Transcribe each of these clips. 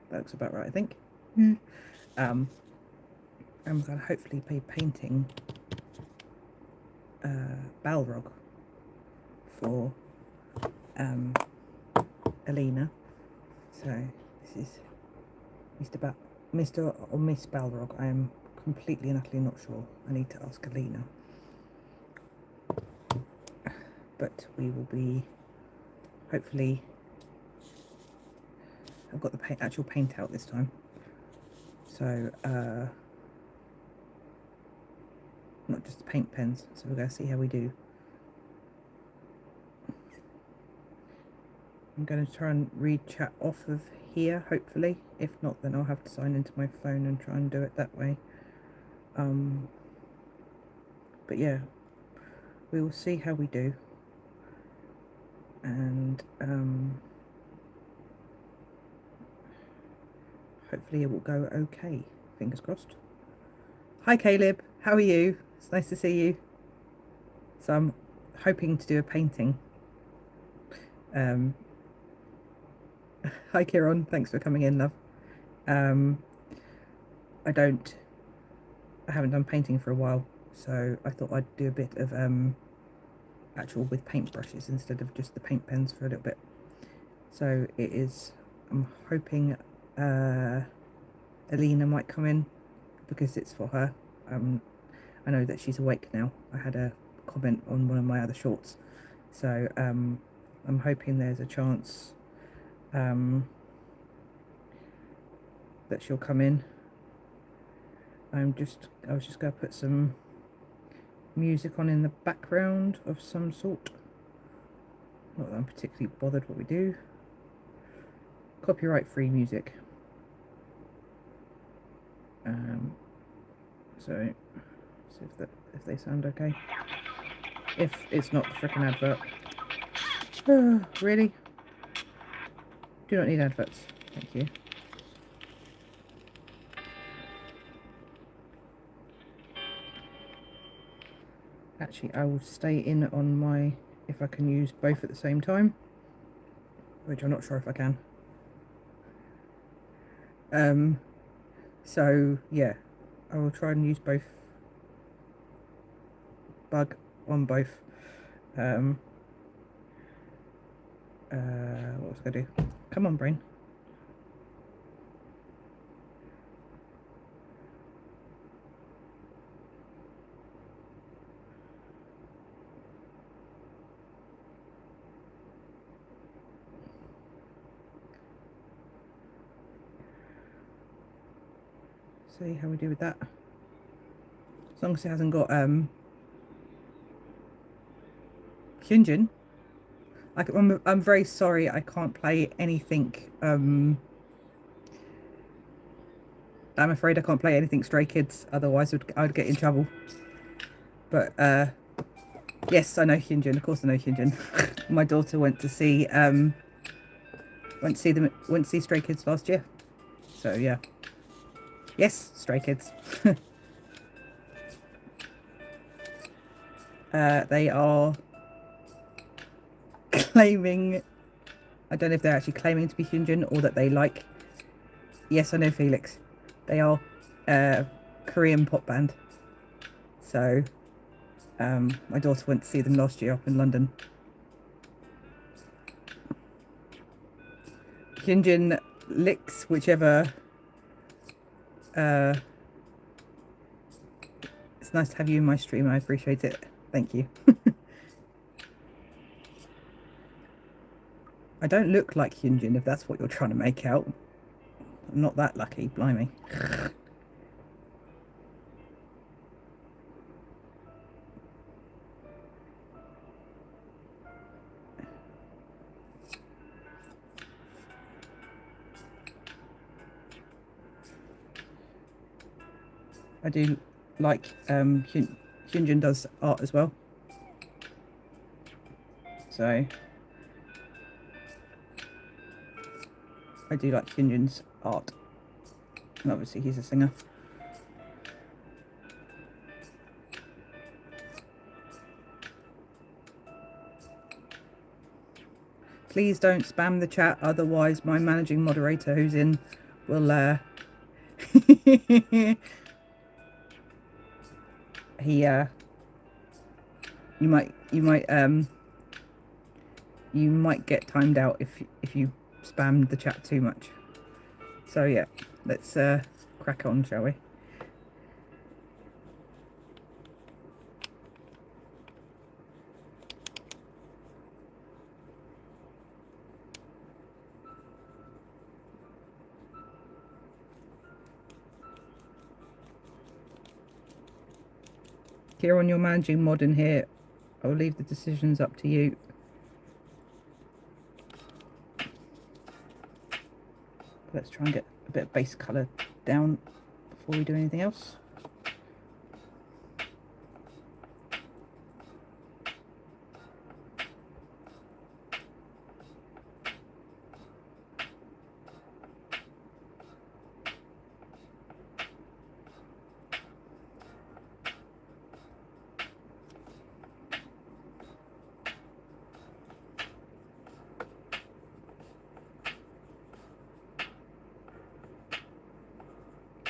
That looks about right, I think. Mm. I'm going to hopefully be painting Balrog for Alina. So this is Mr. or Miss Balrog. I am completely and utterly not sure. I need to ask Alina. But we will be, hopefully, I've got the actual paint out this time. So, not just the paint pens. So we're going to see how we do. I'm going to try and read chat off of here, hopefully. If not, then I'll have to sign into my phone and try and do it that way. But yeah, we will see how we do. And hopefully it will go okay. Fingers crossed. Hi Caleb, how are you? It's nice to see you. So I'm hoping to do a painting. Hi Kieran, thanks for coming in, love. I haven't done painting for a while, so I thought I'd do a bit of actual with paintbrushes instead of just the paint pens for a little bit. So it is, I'm hoping Alina might come in because it's for her. I know that she's awake now. I had a comment on one of my other shorts, so I'm hoping there's a chance that she'll come in. I was just going to put some music on in the background of some sort. Not that I'm particularly bothered what we do. Copyright free music. So see if they sound okay. If it's not the frickin' advert. Really? Do not need adverts. Thank you. Actually, I will stay in on my, if I can use both at the same time, which I'm not sure if I can. So yeah, I will try and use both. Bug on both. What was I gonna do? Come on, brain. See how we do with that. As long as it hasn't got Hyunjin. I'm very sorry I can't play anything. I'm afraid I can't play anything Stray Kids, otherwise I'd get in trouble. But yes, I know Hyunjin. Of course I know Hyunjin. My daughter went to see Stray Kids last year. So yeah. Yes, Stray Kids. They are claiming, I don't know if they're actually claiming to be Hyunjin or that they like, yes, I know Felix. They are a Korean pop band. So my daughter went to see them last year up in London. Hyunjin licks whichever. It's nice to have you in my stream. I appreciate it. Thank you. I don't look like Hyunjin, if that's what you're trying to make out. I'm not that lucky, blimey. I do like Hyunjin does art as well. So I do like Hyunjin's art. And obviously he's a singer. Please don't spam the chat, otherwise my managing moderator who's in We'll he you might get timed out if you spam the chat too much. So yeah, let's crack on, shall we? Kieran, you're managing mod in here. I'll leave the decisions up to you. Let's try and get a bit of base colour down before we do anything else.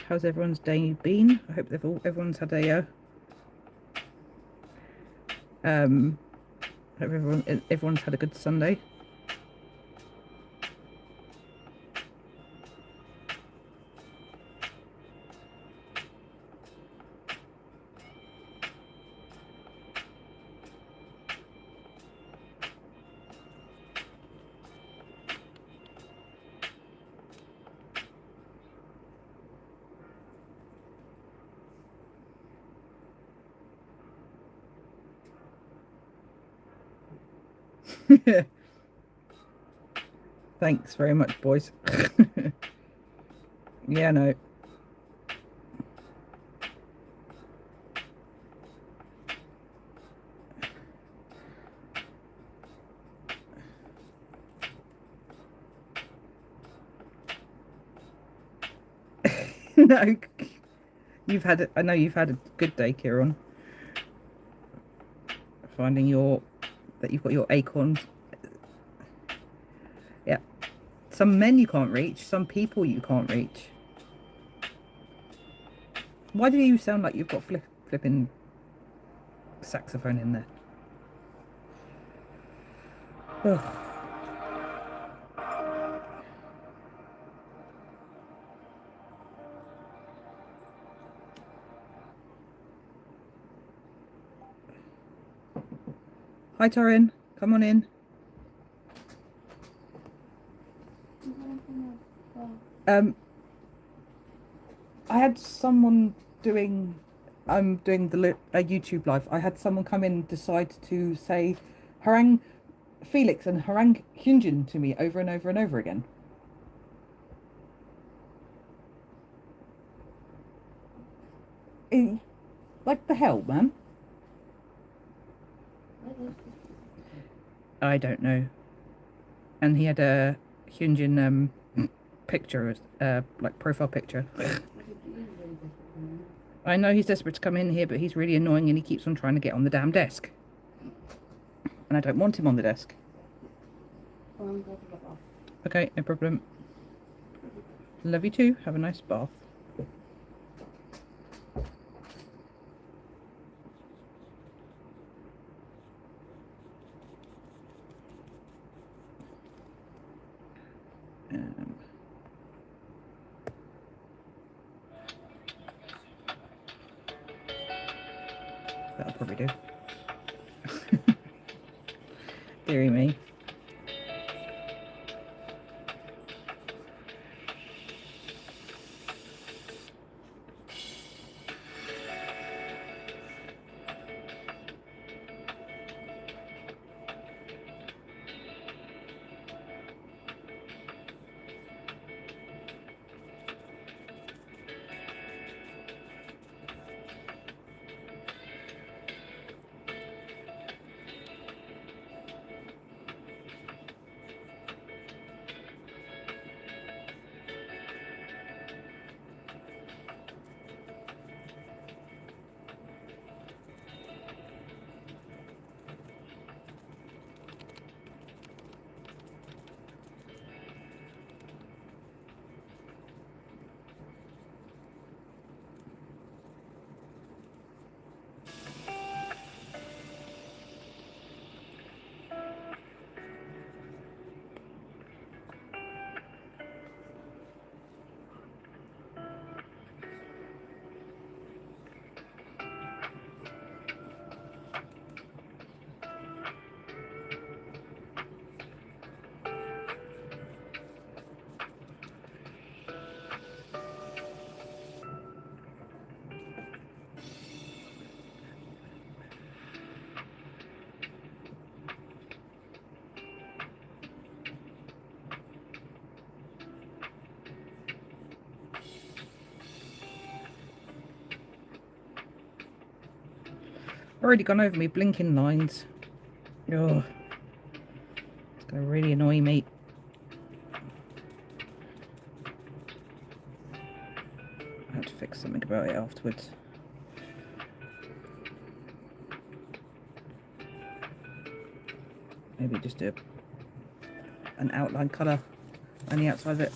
How's everyone's day been? I hope everyone's had a hope everyone's had a good Sunday. Thanks very much, boys. Yeah, no. No, I know you've had a good day, Kieran. Finding that you've got your acorns. Yeah. Some men you can't reach, some people you can't reach. Why do you sound like you've got flipping saxophone in there? Ugh. Hi, Torin. Come on in. I had someone doing the YouTube live. I had someone come in and decide to say Harang Felix and Harang Hyunjin to me over and over and over again. Like the hell, man. I don't know. And he had a Hyunjin picture, like profile picture. I know he's desperate to come in here, but he's really annoying and he keeps on trying to get on the damn desk. And I don't want him on the desk. Okay, no problem. Love you too. Have a nice bath. That'll probably do. Deary me. Already gone over me blinking lines. Oh, it's going to really annoy me. I have to fix something about it afterwards. Maybe just do an outline colour on the outside of it.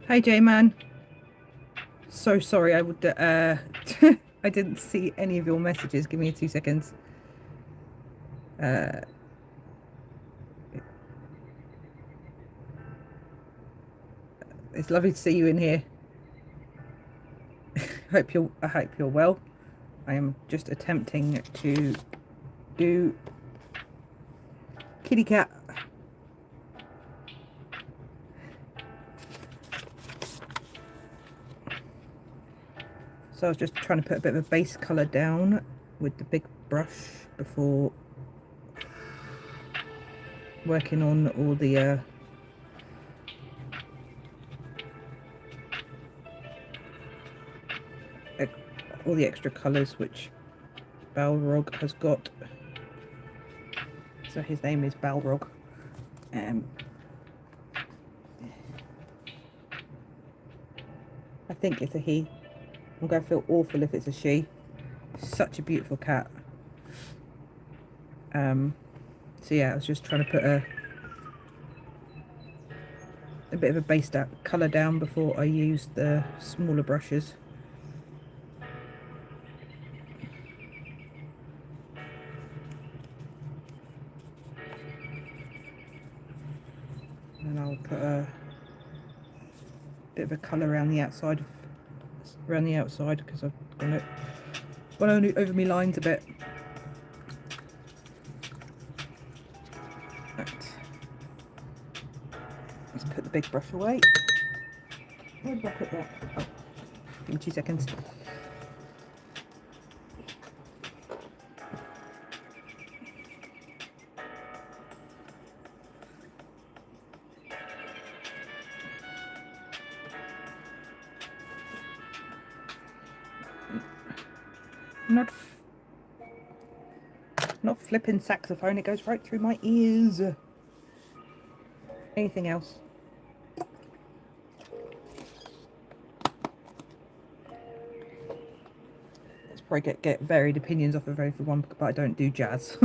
Hey J-Man. So sorry, I would I didn't see any of your messages. Give me 2 seconds. It's lovely to see you in here. I hope you're well. I am just attempting to do kitty cat. So I was just trying to put a bit of a base colour down with the big brush before working on all the extra colours which Balrog has got. So his name is Balrog. I think it's a he. I'm going to feel awful if it's a she. Such a beautiful cat. So yeah, I was just trying to put a bit of a base colour down before I use the smaller brushes. And I'll put a bit of a colour around the outside because I've gone over my lines a bit. Right. Let's put the big brush away. Where did I put that? Oh, give me 2 seconds. Not flipping saxophone, it goes right through my ears. Anything else? Let's probably get varied opinions off of everyone, but I don't do jazz.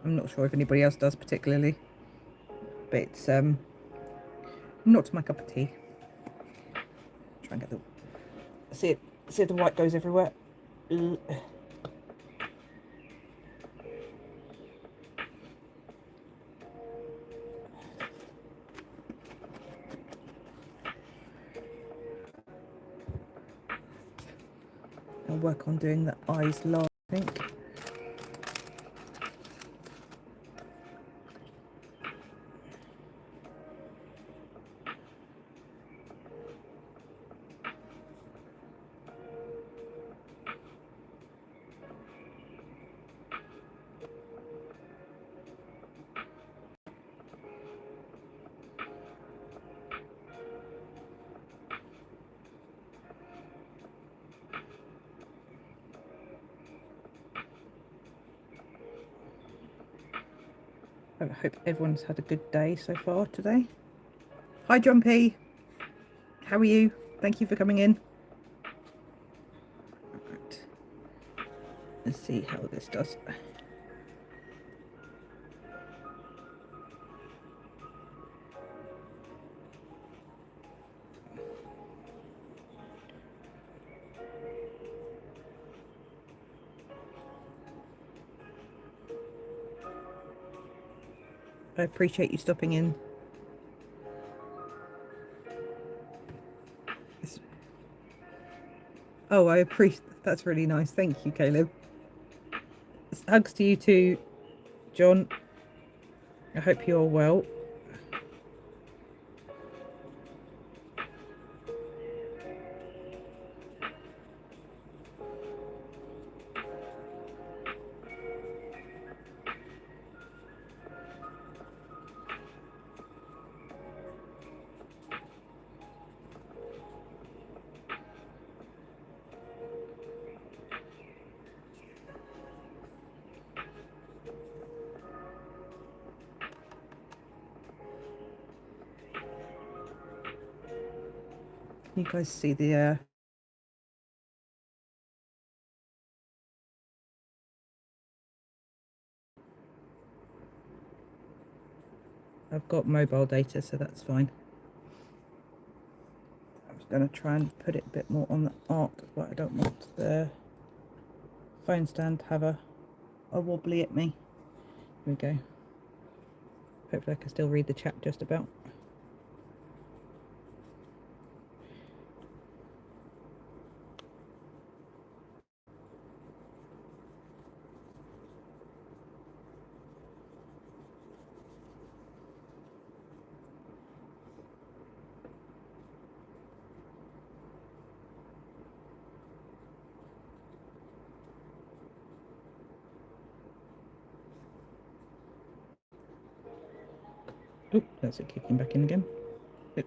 I'm not sure if anybody else does particularly, but it's not my cup of tea. Try and get the see if the white goes everywhere. I'll work on doing the eyes last, I think. I hope everyone's had a good day so far today. Hi Jumpy, how are you? Thank you for coming in. Right. Let's see how this does. I appreciate you stopping in. Oh, I appreciate that's really nice. Thank you, Caleb. Hugs to you too, John. I hope you're well. You guys see the I've got mobile data, so that's fine. I'm just going to try and put it a bit more on the art, but I don't want the phone stand to have a wobbly at me. Here we go. Hopefully I can still read the chat just about. Oh, that's it kicking back in again. Oh.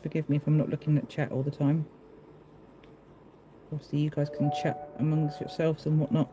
Forgive me if I'm not looking at chat all the time. Obviously you guys can chat amongst yourselves and whatnot.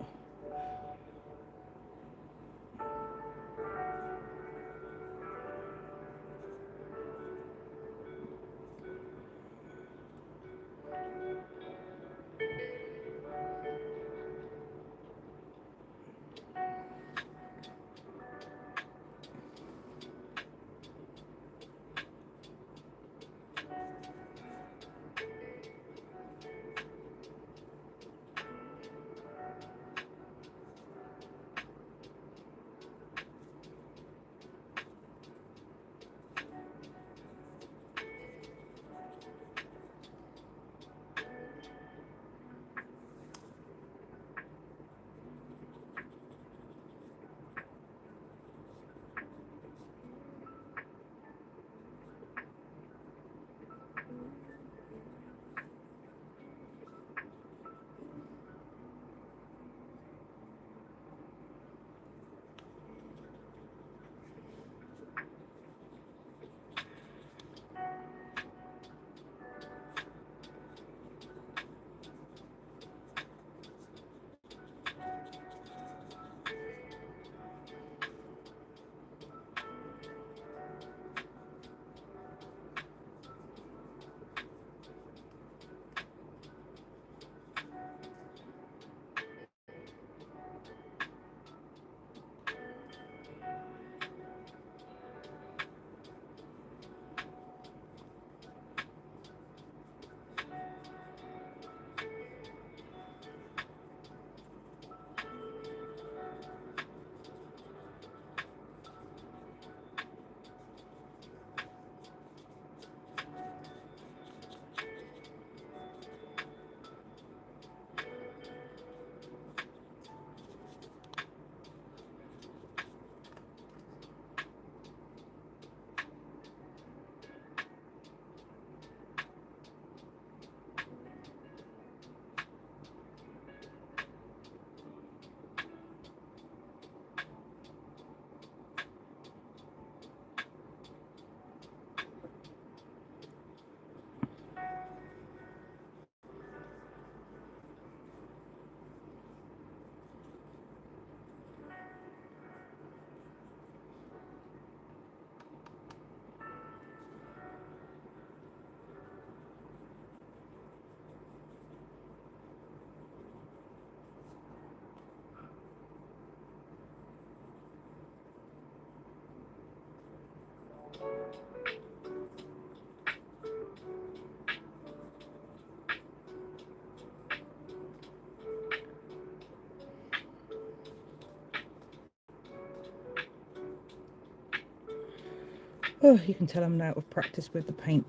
Oh, you can tell I'm out of practice with the paint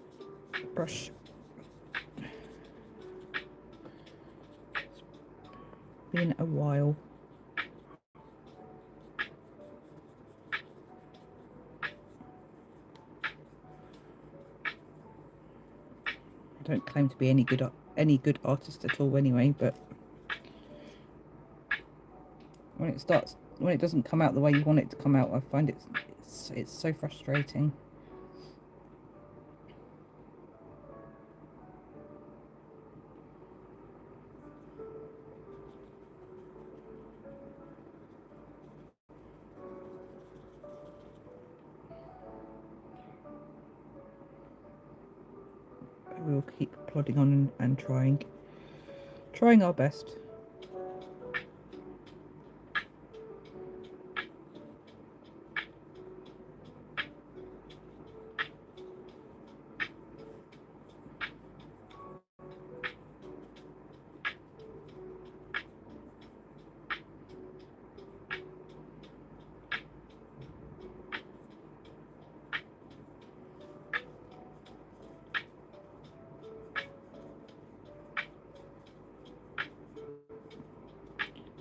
brush. It's been a while. I don't claim to be any good artist at all anyway, but when it doesn't come out the way you want it to come out, I find it's so frustrating. But we'll keep plodding on and trying our best.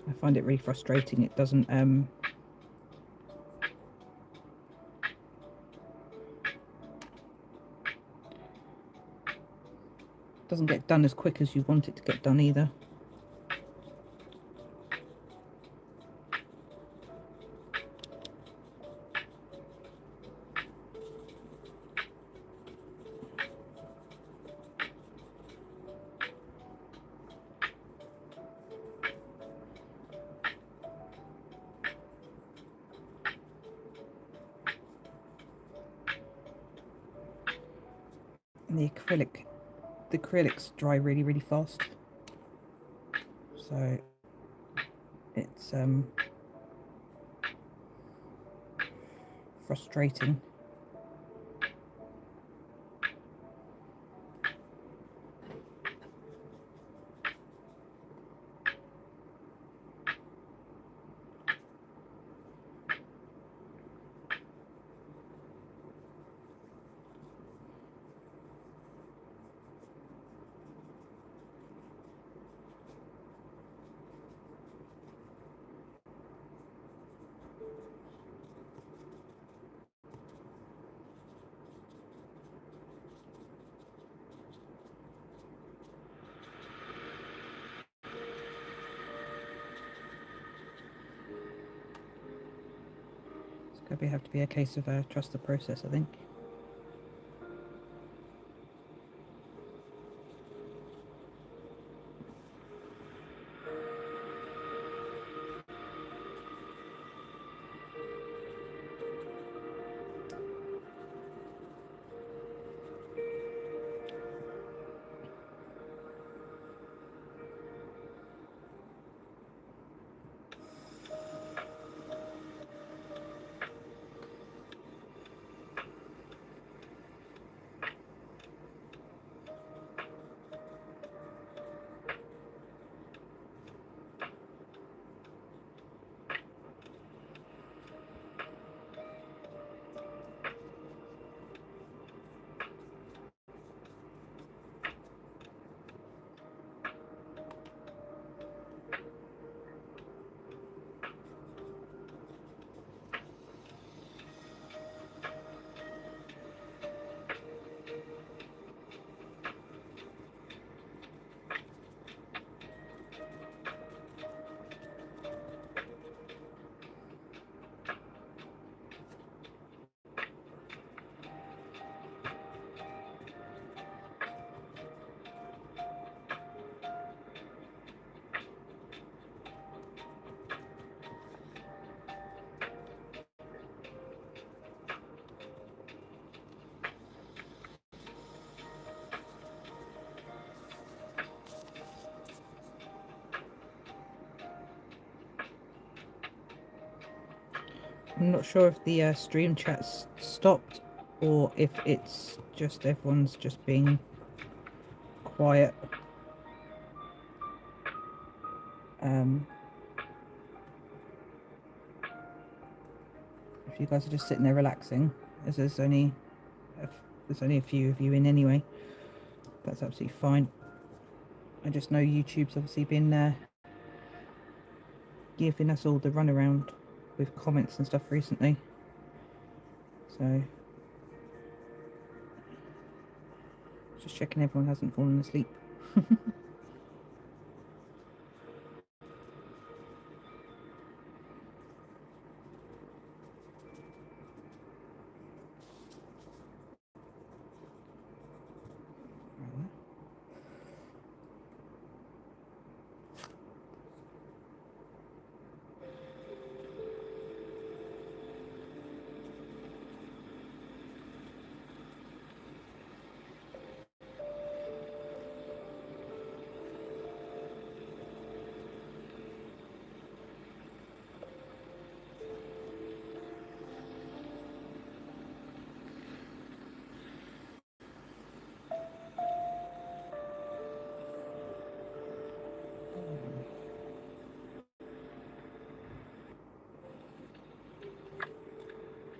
I find it really frustrating. It doesn't get done as quick as you want it to get done either. And the acrylics dry really fast, so it's frustrating. It's going to have to be a case of trust the process, I think. I'm not sure if the stream chat's stopped or if it's just everyone's just being quiet. If you guys are just sitting there relaxing. as there's only a few of you in anyway. That's absolutely fine. I just know YouTube's obviously been giving us all the runaround with comments and stuff recently. So just checking everyone hasn't fallen asleep.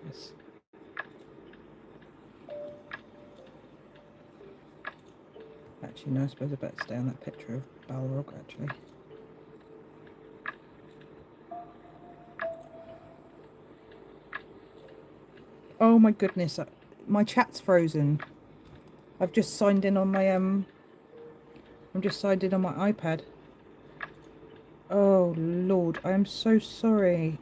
Yes. Actually, no, I suppose I better stay on that picture of Balrog, actually. Oh my goodness, my chat's frozen. I've just signed in on my I'm just signed in on my iPad. Oh Lord, I am so sorry.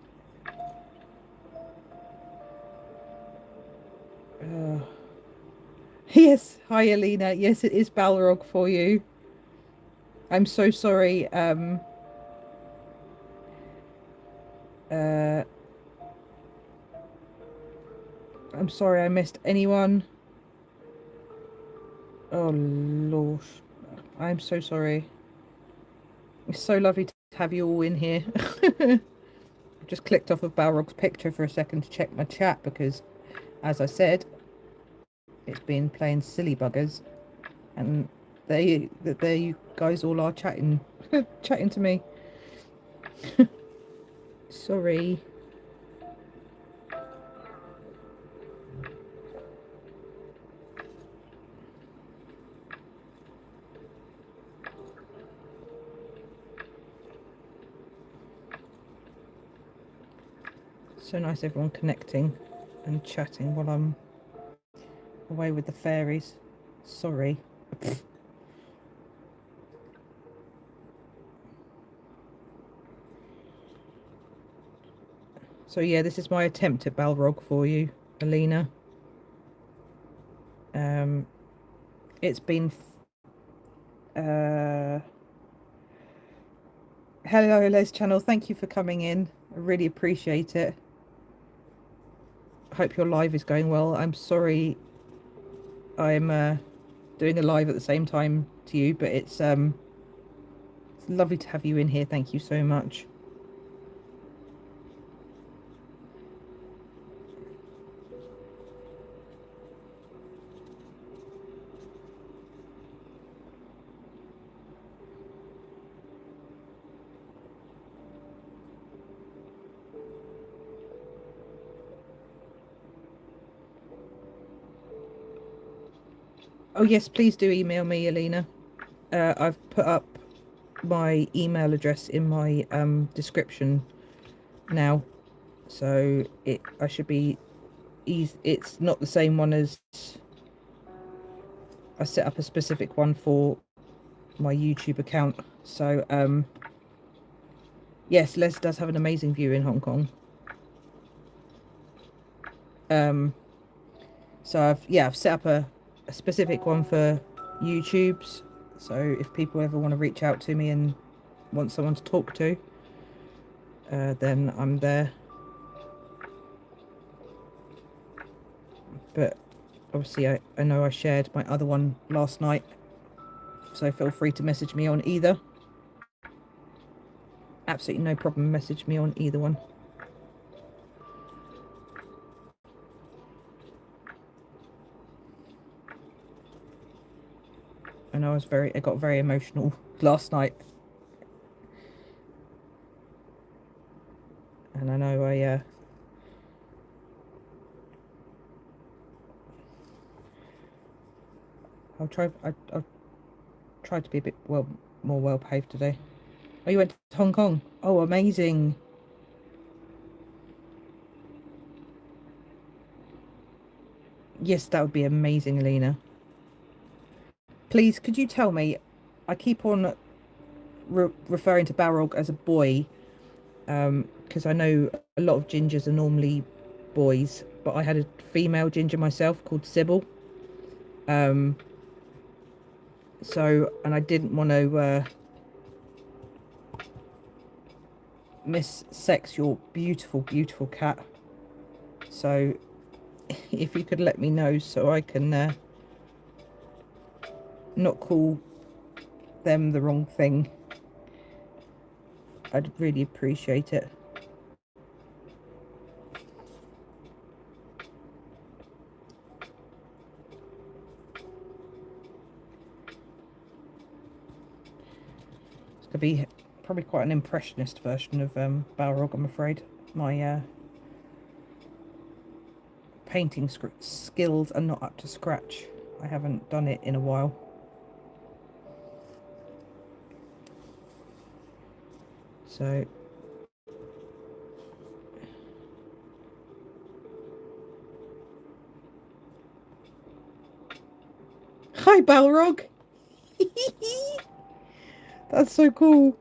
Uh, yes, hi Alina. Yes, it is Balrog for you. I'm so sorry. Uh, I'm sorry I missed anyone. Oh Lord, I'm so sorry. It's so lovely to have you all in here. Just clicked off of Balrog's picture for a second to check my chat because, as I said, it's been playing silly buggers, and there you guys all are chatting, chatting to me. Sorry. So nice everyone connecting and chatting while I'm away with the fairies. Sorry. So yeah, this is my attempt at Balrog for you, Alina. It's been hello Les channel. Thank you for coming in. I really appreciate it. Hope your live is going well. I'm sorry I'm doing a live at the same time to you, but it's lovely to have you in here. Thank you so much. Oh yes, please do email me, Alina. I've put up my email address in my description now, so I should be easy. It's not the same one as I set up a specific one for my YouTube account. So yes, Les does have an amazing view in Hong Kong. So I've set up a specific one for YouTube's. So if people ever want to reach out to me and want someone to talk to, then I'm there. But obviously I know I shared my other one last night, so feel free to message me on either. Absolutely no problem, message me on either one. I know I got very emotional last night, and I know I'll try to be a bit more well behaved today. Oh, you went to Hong Kong? Oh, amazing. Yes, that would be amazing, Alina. Please, could you tell me? I keep on referring to Balrog as a boy, because I know a lot of gingers are normally boys, but I had a female ginger myself called Sybil. Um, and I didn't want to missex your beautiful, beautiful cat. So, if you could let me know so I can not call them the wrong thing, I'd really appreciate it. It's going to be probably quite an impressionist version of Balrog, I'm afraid. My painting skills are not up to scratch. I haven't done it in a while. So hi Balrog. That's so cool.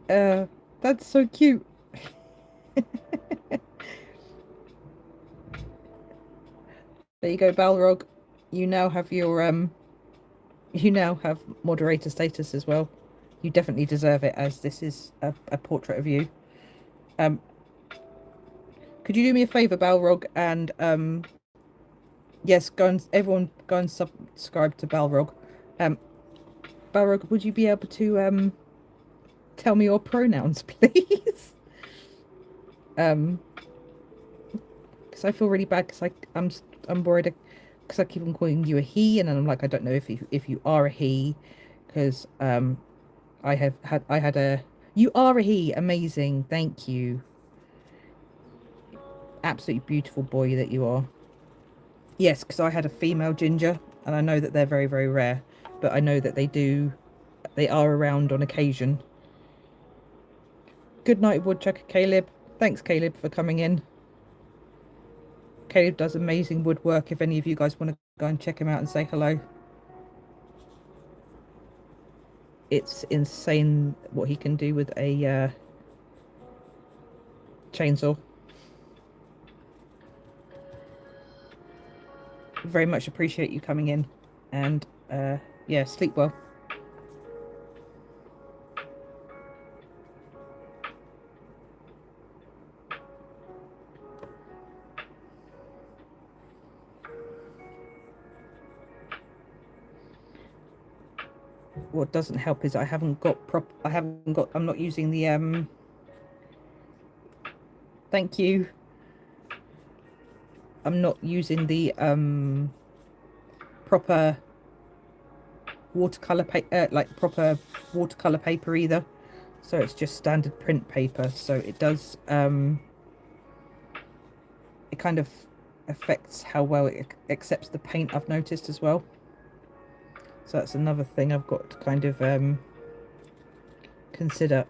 Uh that's so cute. There you go, Balrog. You now have your you now have moderator status as well. You definitely deserve it, as this is a portrait of you. Um could you do me a favour, Balrog, and yes, everyone go and subscribe to Balrog. Um Balrog, would you be able to tell me your pronouns, please? Um because I feel really bad because I'm worried because I keep on calling you a he, and then I'm like, I don't know if you are a he, because I had a you are a he. Amazing, thank you. Absolutely beautiful boy that you are. Yes, because I had a female ginger, and I know that they're very, very rare, but I know that they are around on occasion. Good night, woodchucker Caleb. Thanks, Caleb, for coming in. Caleb does amazing woodwork. If any of you guys want to go and check him out and say hello, it's insane what he can do with a chainsaw. Very much appreciate you coming in, and yeah, sleep well. What doesn't help is I haven't got I'm not using the thank you. I'm not using the proper watercolor paper, like proper watercolor paper either. So it's just standard print paper. So it does it kind of affects how well it accepts the paint, I've noticed as well. So that's another thing I've got to kind of consider.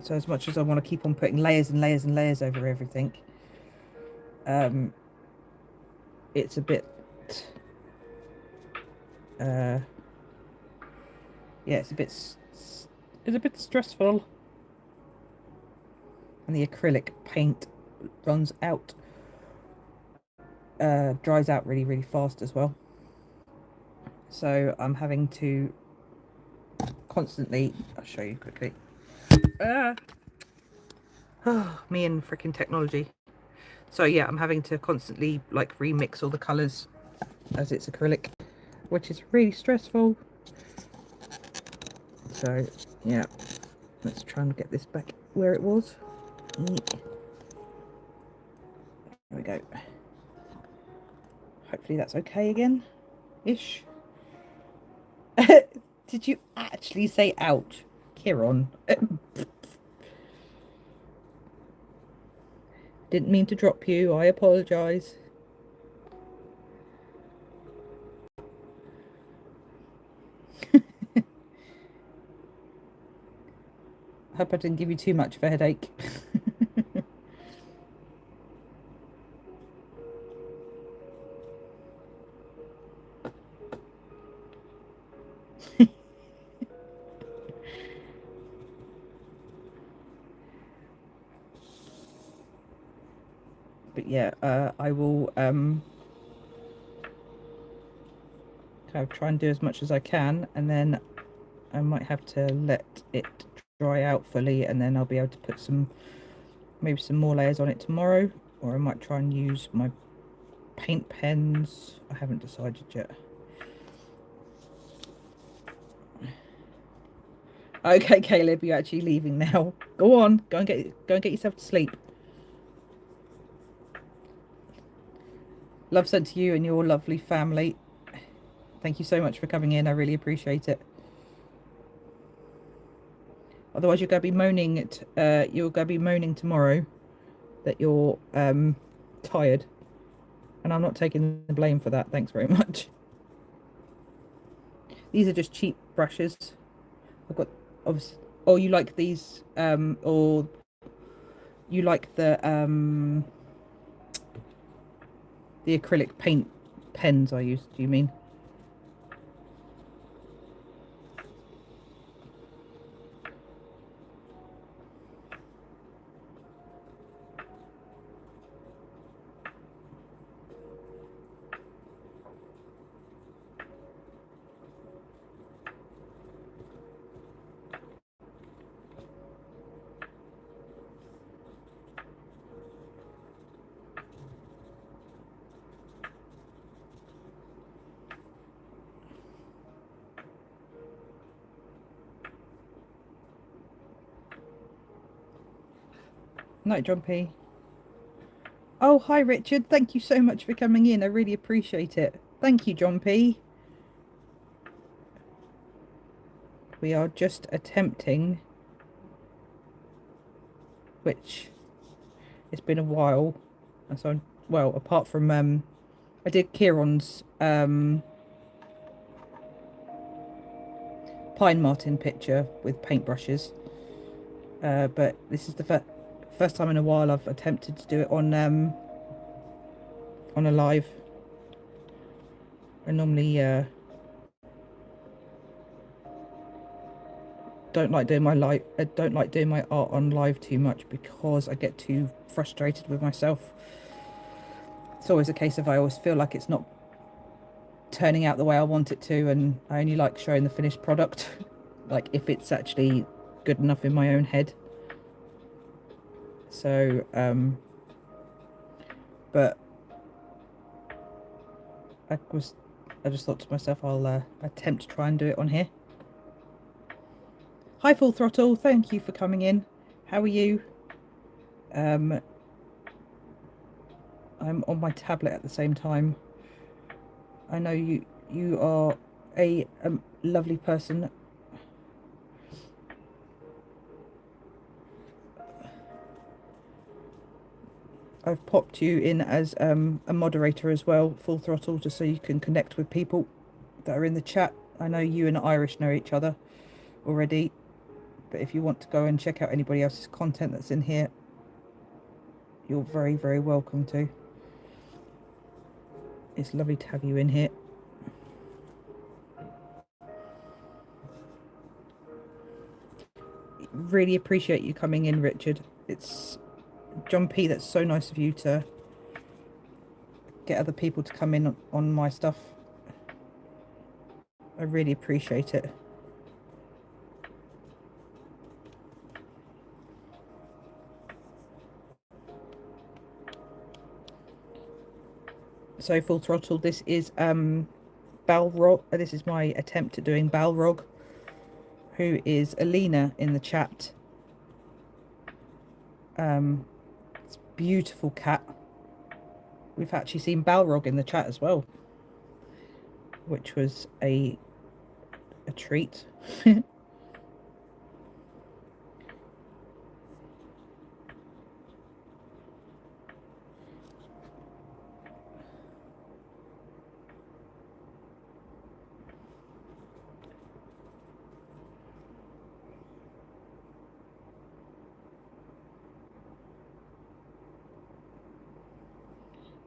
So as much as I want to keep on putting layers and layers and layers over everything, it's a bit yeah, it's a bit stressful. And the acrylic paint runs out, dries out really, really fast as well. So I'm having to constantly, I'll show you quickly. Me and freaking technology. So yeah, I'm having to constantly like remix all the colours as it's acrylic, which is really stressful. So yeah, let's try and get this back where it was. There we go. Hopefully that's okay again, ish. Did you actually say ouch, Kieran? Didn't mean to drop you. I apologise. Hope I didn't give you too much of a headache. But yeah, I will kind of try and do as much as I can, and then I might have to let it dry out fully, and then I'll be able to put maybe some more layers on it tomorrow, or I might try and use my paint pens. I haven't decided yet. Okay, Caleb, you're actually leaving now. Go on, go and get yourself to sleep. Love sent to you and your lovely family. Thank you so much for coming in. I really appreciate it. Otherwise, you're going to be moaning you're going to be moaning tomorrow that you're tired, and I'm not taking the blame for that. Thanks very much. These are just cheap brushes. I've got obviously. Oh, you like these? Or you like the acrylic paint pens I use? Do you mean? Night, John P. Oh, hi, Richard. Thank you so much for coming in. I really appreciate it. Thank you, John P. We are just attempting, which it's been a while. And so, well, apart from I did Kieran's Pine Martin picture with paintbrushes, but this is the first time in a while I've attempted to do it on a live. I normally don't like doing my live. I don't like doing my art on live too much because I get too frustrated with myself. It's always a case of I always feel like it's not turning out the way I want it to, and I only like showing the finished product, like if it's actually good enough in my own head. So, but I just thought to myself, I'll attempt to try and do it on here. Hi, Full Throttle. Thank you for coming in. How are you? I'm on my tablet at the same time. I know you are a lovely person. I've popped you in as a moderator as well, Full Throttle, just so you can connect with people that are in the chat. I know you and Irish know each other already, but if you want to go and check out anybody else's content that's in here, you're very, very welcome to. It's lovely to have you in here. Really appreciate you coming in, Richard. It's John P, that's so nice of you to get other people to come in on my stuff. I really appreciate it. So, Full Throttle, this is Balrog. This is my attempt at doing Balrog, who is Alina in the chat. It's a beautiful cat. We've actually seen Balrog in the chat as well, which was a treat.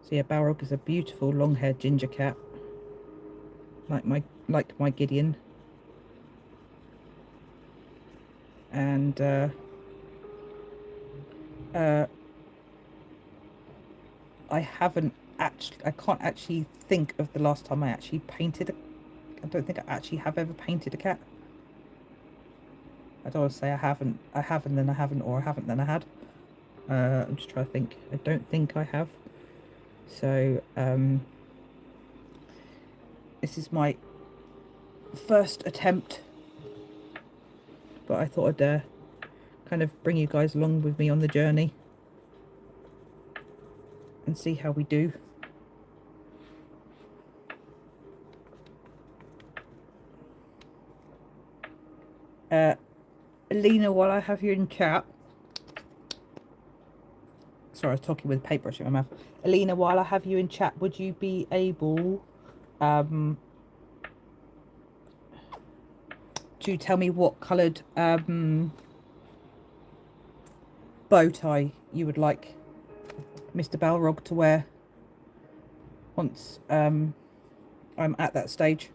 So yeah, Balrog is a beautiful long-haired ginger cat, like my Gideon, and uh, I can't actually think of the last time I actually painted I don't think I actually have ever painted a cat. I don't want to say I haven't, then I haven't, or I haven't, then I had. I'm just trying to think. I don't think I have. So, this is my first attempt, but I thought I'd kind of bring you guys along with me on the journey and see how we do. Alina, while I have you in chat, sorry, I was talking with a paintbrush in my mouth. Alina, while I have you in chat, would you be able to tell me what coloured bow tie you would like Mr. Balrog to wear once I'm at that stage?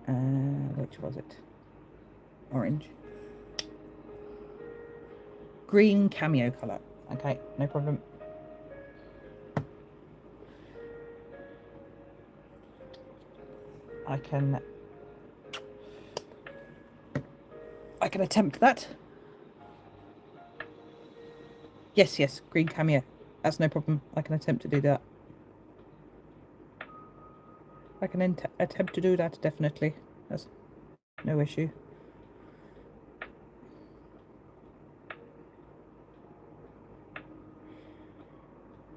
Which was it? Orange. Green cameo colour. Okay, no problem. I can attempt that. Yes, green cameo. That's no problem. I can attempt to do that. I can attempt to do that, definitely. That's no issue.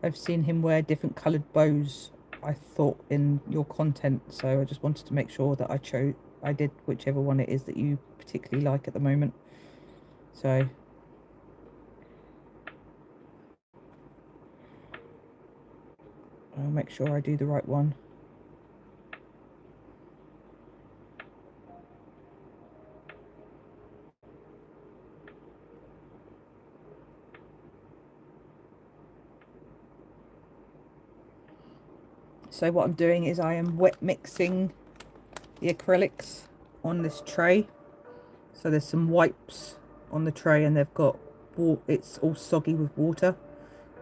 I've seen him wear different coloured bows, I thought, in your content, so I just wanted to make sure that I did whichever one it is that you particularly like at the moment. So I'll make sure I do the right one. So what I'm doing is I am wet mixing the acrylics on this tray. So there's some wipes on the tray and they've got, it's all soggy with water.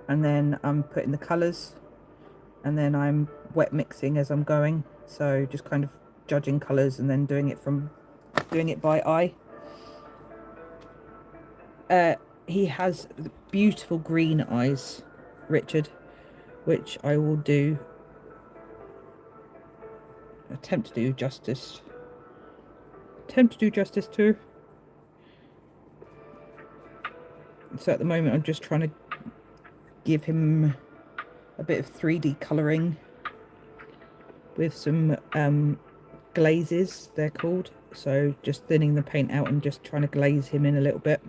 And then I'm putting the colours and then I'm wet mixing as I'm going. So just kind of judging colours and then doing it by eye. He has beautiful green eyes, Richard, which I will attempt to do justice to. So at the moment I'm just trying to give him a bit of 3D colouring with some glazes, they're called. So just thinning the paint out and just trying to glaze him in a little bit.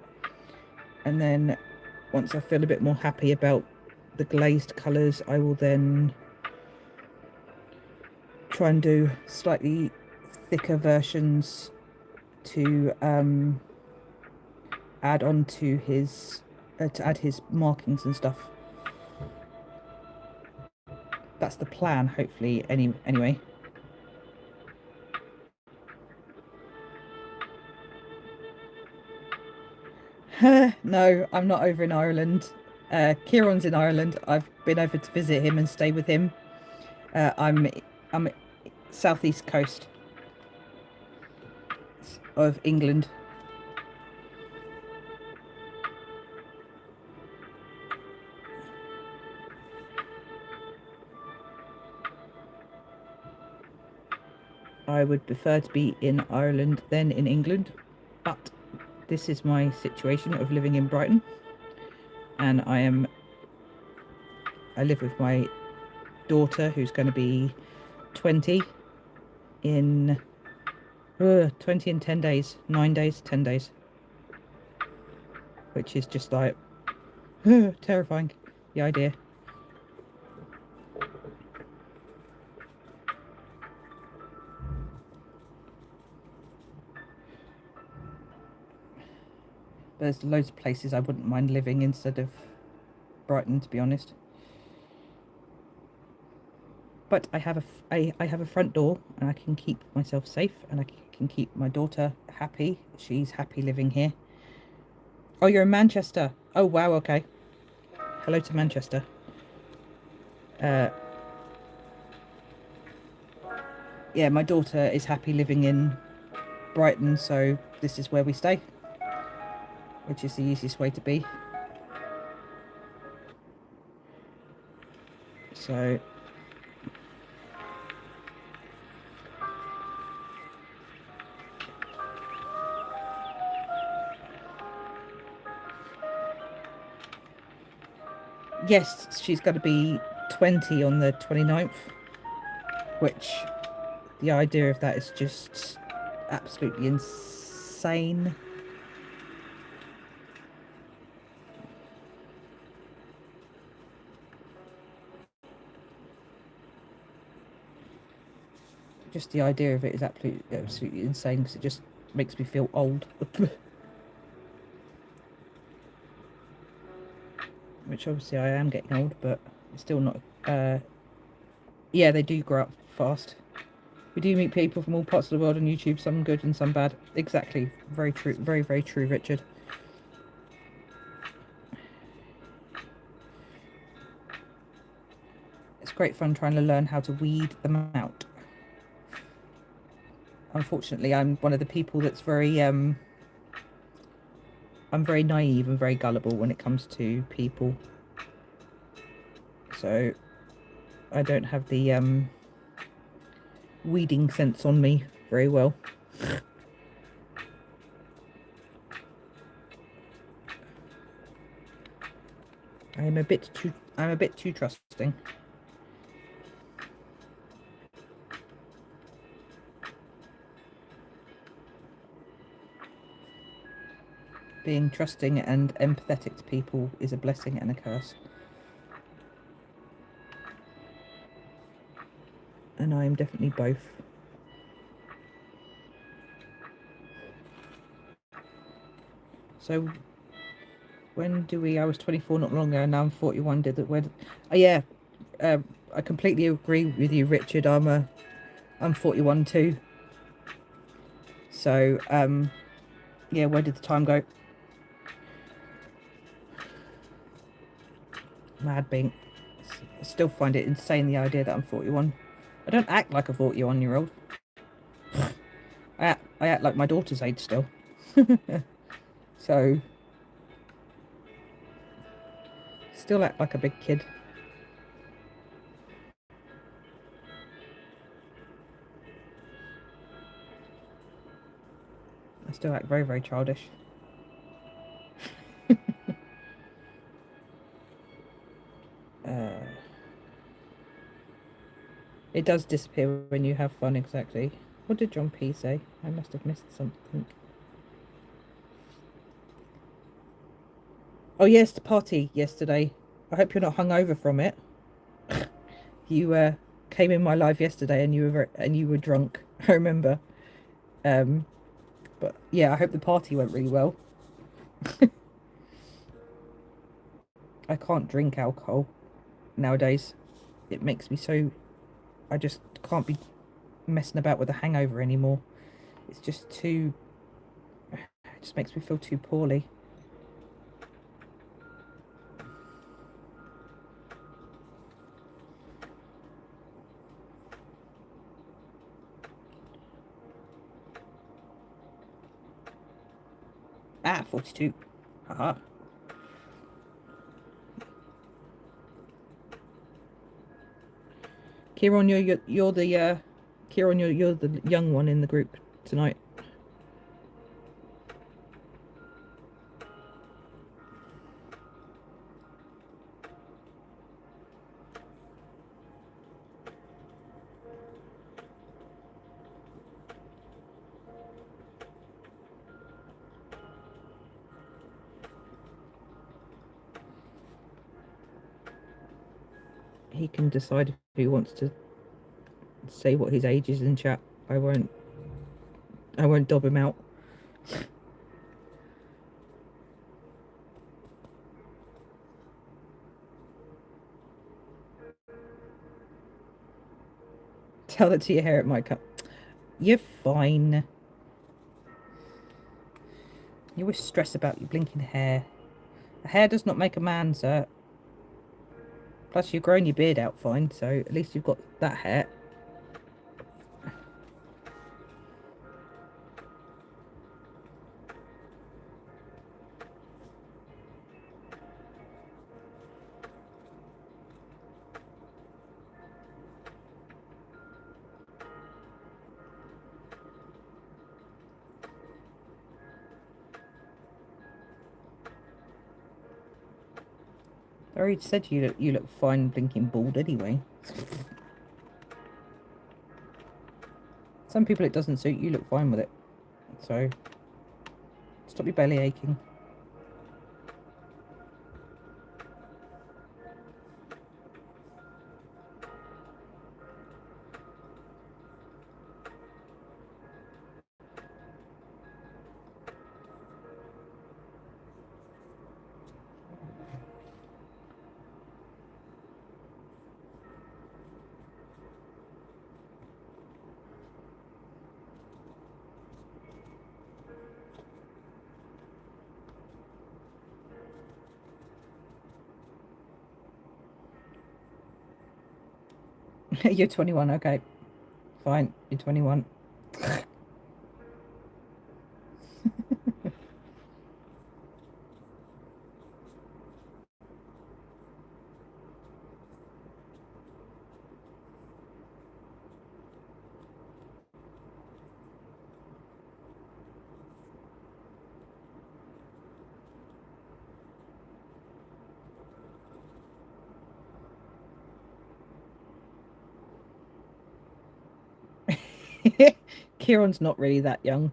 And then once I feel a bit more happy about the glazed colours, I will then try and do slightly thicker versions to add on to his markings and stuff. That's the plan, hopefully. Anyway. No, I'm not over in Ireland. Kieran's in Ireland. I've been over to visit him and stay with him. I'm southeast coast of England. I would prefer to be in Ireland than in England, but this is my situation of living in Brighton, and I live with my daughter who's going to be 20 in 20 in 10 days, 9 days, 10 days, which is just like terrifying, the idea. There's loads of places I wouldn't mind living instead of Brighton, to be honest. But I have a front door, and I can keep myself safe, and I can keep my daughter happy. She's happy living here. Oh, you're in Manchester. Oh, wow. Okay. Hello to Manchester. Uh, yeah, my daughter is happy living in Brighton, so this is where we stay, which is the easiest way to be. So, yes, she's going to be 20 on the 29th, which the idea of that is just absolutely insane. Just the idea of it is absolutely insane because it just makes me feel old. Which obviously I am getting old, but still not. Yeah, they do grow up fast. We do meet people from all parts of the world on YouTube, some good and some bad. Exactly. Very true. Very, very true, Richard. It's great fun trying to learn how to weed them out. Unfortunately, I'm one of the people that's I'm very naive and very gullible when it comes to people. So I don't have the weeding sense on me very well. I'm a bit too trusting. Being trusting and empathetic to people is a blessing and a curse. And I am definitely both. So when do we? I was 24 not long ago, and now I'm 41. Did that? When? Oh yeah, I completely agree with you, Richard. I'm 41 too. So yeah, where did the time go? Mad being. I still find it insane the idea that I'm 41. I don't act like a 41-year-old. I act like my daughter's age still. So still act like a big kid. I still act very, very childish. Uh, it does disappear when you have fun, exactly. What did John P say? I must have missed something. Oh yes, the party yesterday. I hope you're not hungover from it. You came in my live yesterday and you were drunk. I remember. Um, but yeah, I hope the party went really well. I can't drink alcohol nowadays. It makes me so. I just can't be messing about with a hangover anymore. It's just too. It just makes me feel too poorly. Ah, 42. Haha. Kieran, you're the Kieran, you're the young one in the group tonight. He can decide if he wants to say what his age is in chat. I won't. I won't dob him out. Tell that to your hair, it might come. You're fine. You always stress about your blinking hair. A hair does not make a man, sir. Plus, you've grown your beard out fine, so at least you've got that hair. I already said you look fine blinking bald anyway. Some people it doesn't suit, you look fine with it. So, stop your belly aching. You're 21, okay. Fine, you're 21. Kieran's not really that young.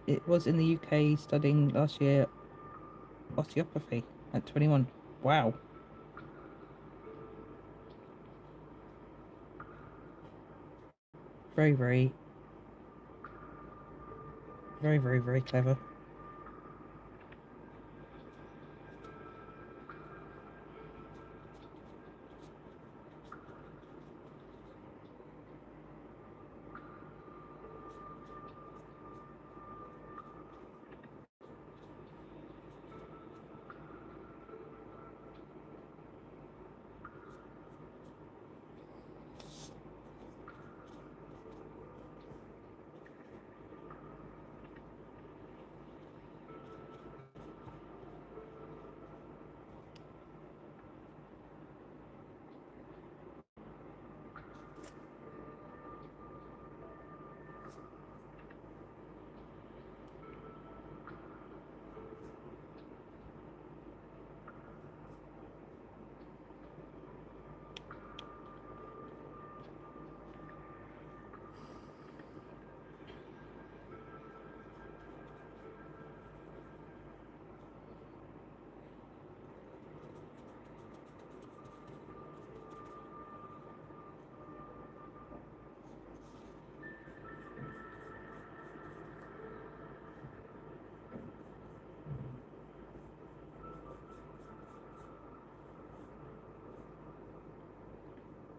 It was in the UK studying last year osteopathy at 21. Wow. Very, very, very, very, very clever.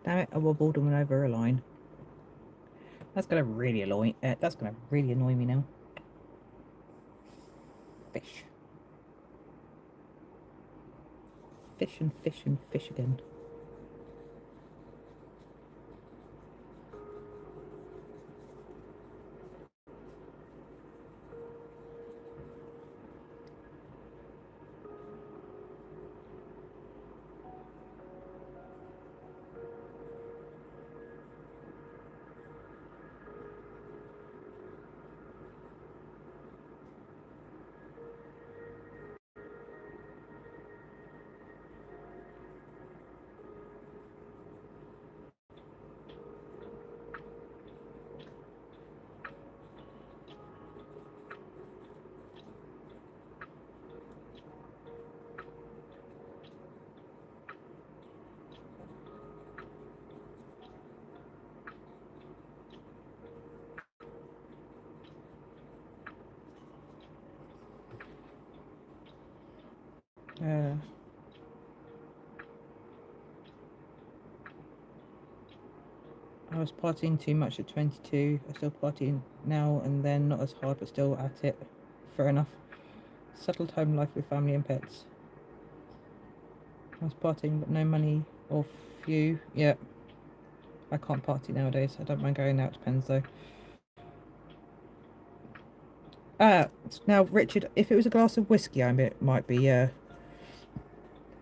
Damn it, I wobbled and went over a line. That's gonna really annoy me now. Fish. Fish and fish and fish again. Uh, I was partying too much at 22. I still partying now and then, not as hard, but still at it. Fair enough. Settled home life with family and pets. I was partying, but no money or few. Yeah, I can't party nowadays. I don't mind going out. Depends though. Now, Richard, if it was a glass of whiskey, might be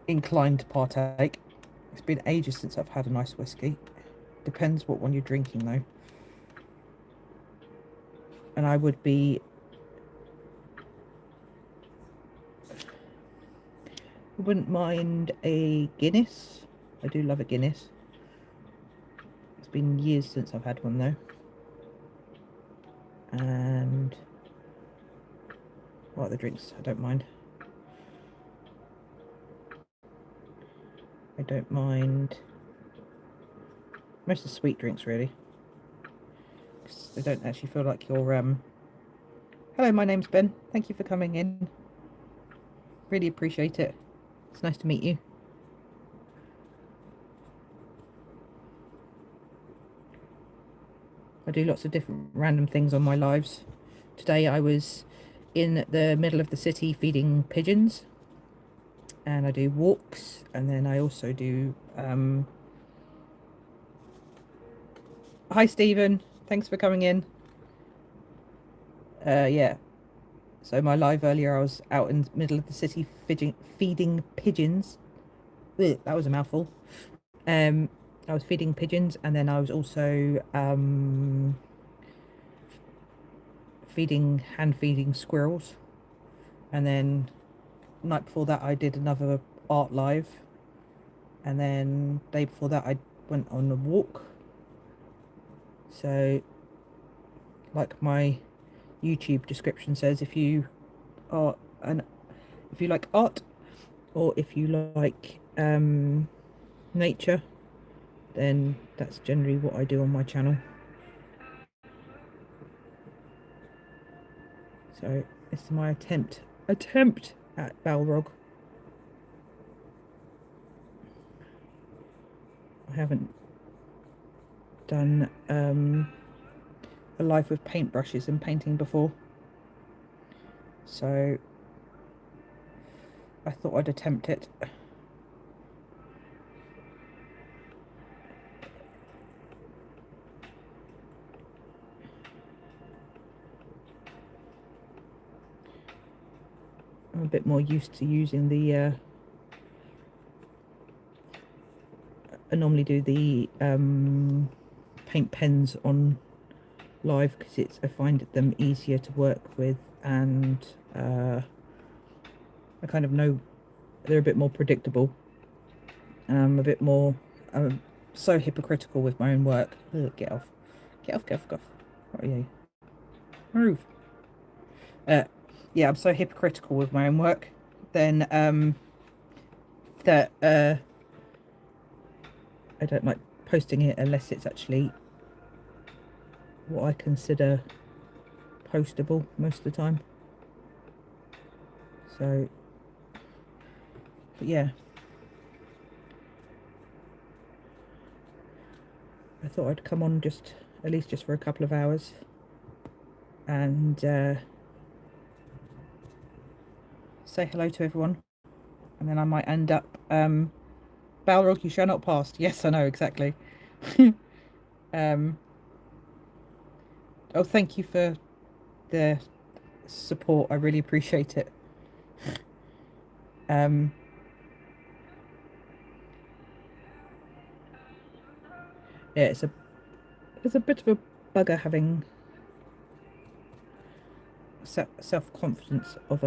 inclined to partake. It's been ages since I've had a nice whiskey. Depends what one you're drinking though. And I would be. I wouldn't mind a Guinness. I do love a Guinness. It's been years since I've had one though. And what are the drinks? I don't mind. I don't mind most of the sweet drinks really. 'Cause they don't actually feel like you're Hello, my name's Ben. Thank you for coming in. Really appreciate it. It's nice to meet you. I do lots of different random things on my lives. Today I was in the middle of the city feeding pigeons, and I do walks, and then I also do hi Stephen, thanks for coming in. Yeah, so my live earlier I was out in the middle of the city feeding pigeons. Ugh, that was a mouthful. I was feeding pigeons, and then I was also hand feeding squirrels, and then night before that I did another art live, and then day before that I went on a walk. So like my YouTube description says, if you like art, or if you like nature, then that's generally what I do on my channel. So this is my attempt at Balrog. I haven't done a live with paintbrushes and painting before, so I thought I'd attempt it. I'm a bit more used to using the I normally do the paint pens on live because I find them easier to work with, and I kind of know they're a bit more predictable, and I'm so hypocritical with my own work. Ugh, get off. What are you? Move. Yeah, I'm so hypocritical with my own work then that I don't like posting it unless it's actually what I consider postable most of the time. So, but yeah, I thought I'd come on at least for a couple of hours, and say hello to everyone, and then I might end up Balrog, you shall not pass. Yes, I know exactly. um oh, thank you for the support, I really appreciate it. um yeah, it's a bit of a bugger having self-confidence of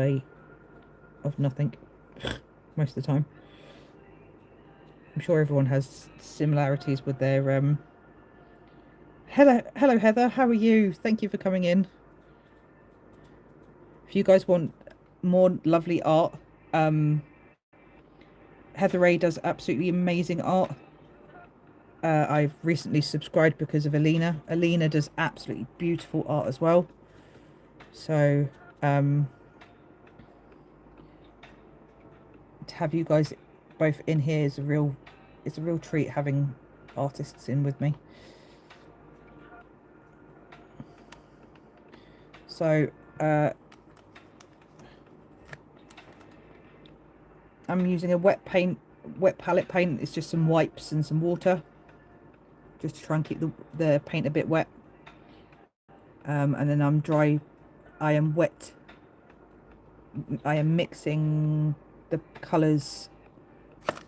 nothing most of the time. I'm sure everyone has similarities with their hello Heather, how are you? Thank you for coming in. If you guys want more lovely art, Heather Ray does absolutely amazing art. I've recently subscribed because of Alina. Alina does absolutely beautiful art as well. So have you guys both in here is it's a real treat having artists in with me. So I'm using a wet palette paint. It's just some wipes and some water, just to try and keep the paint a bit wet. And then I am wet. I am mixing the colours,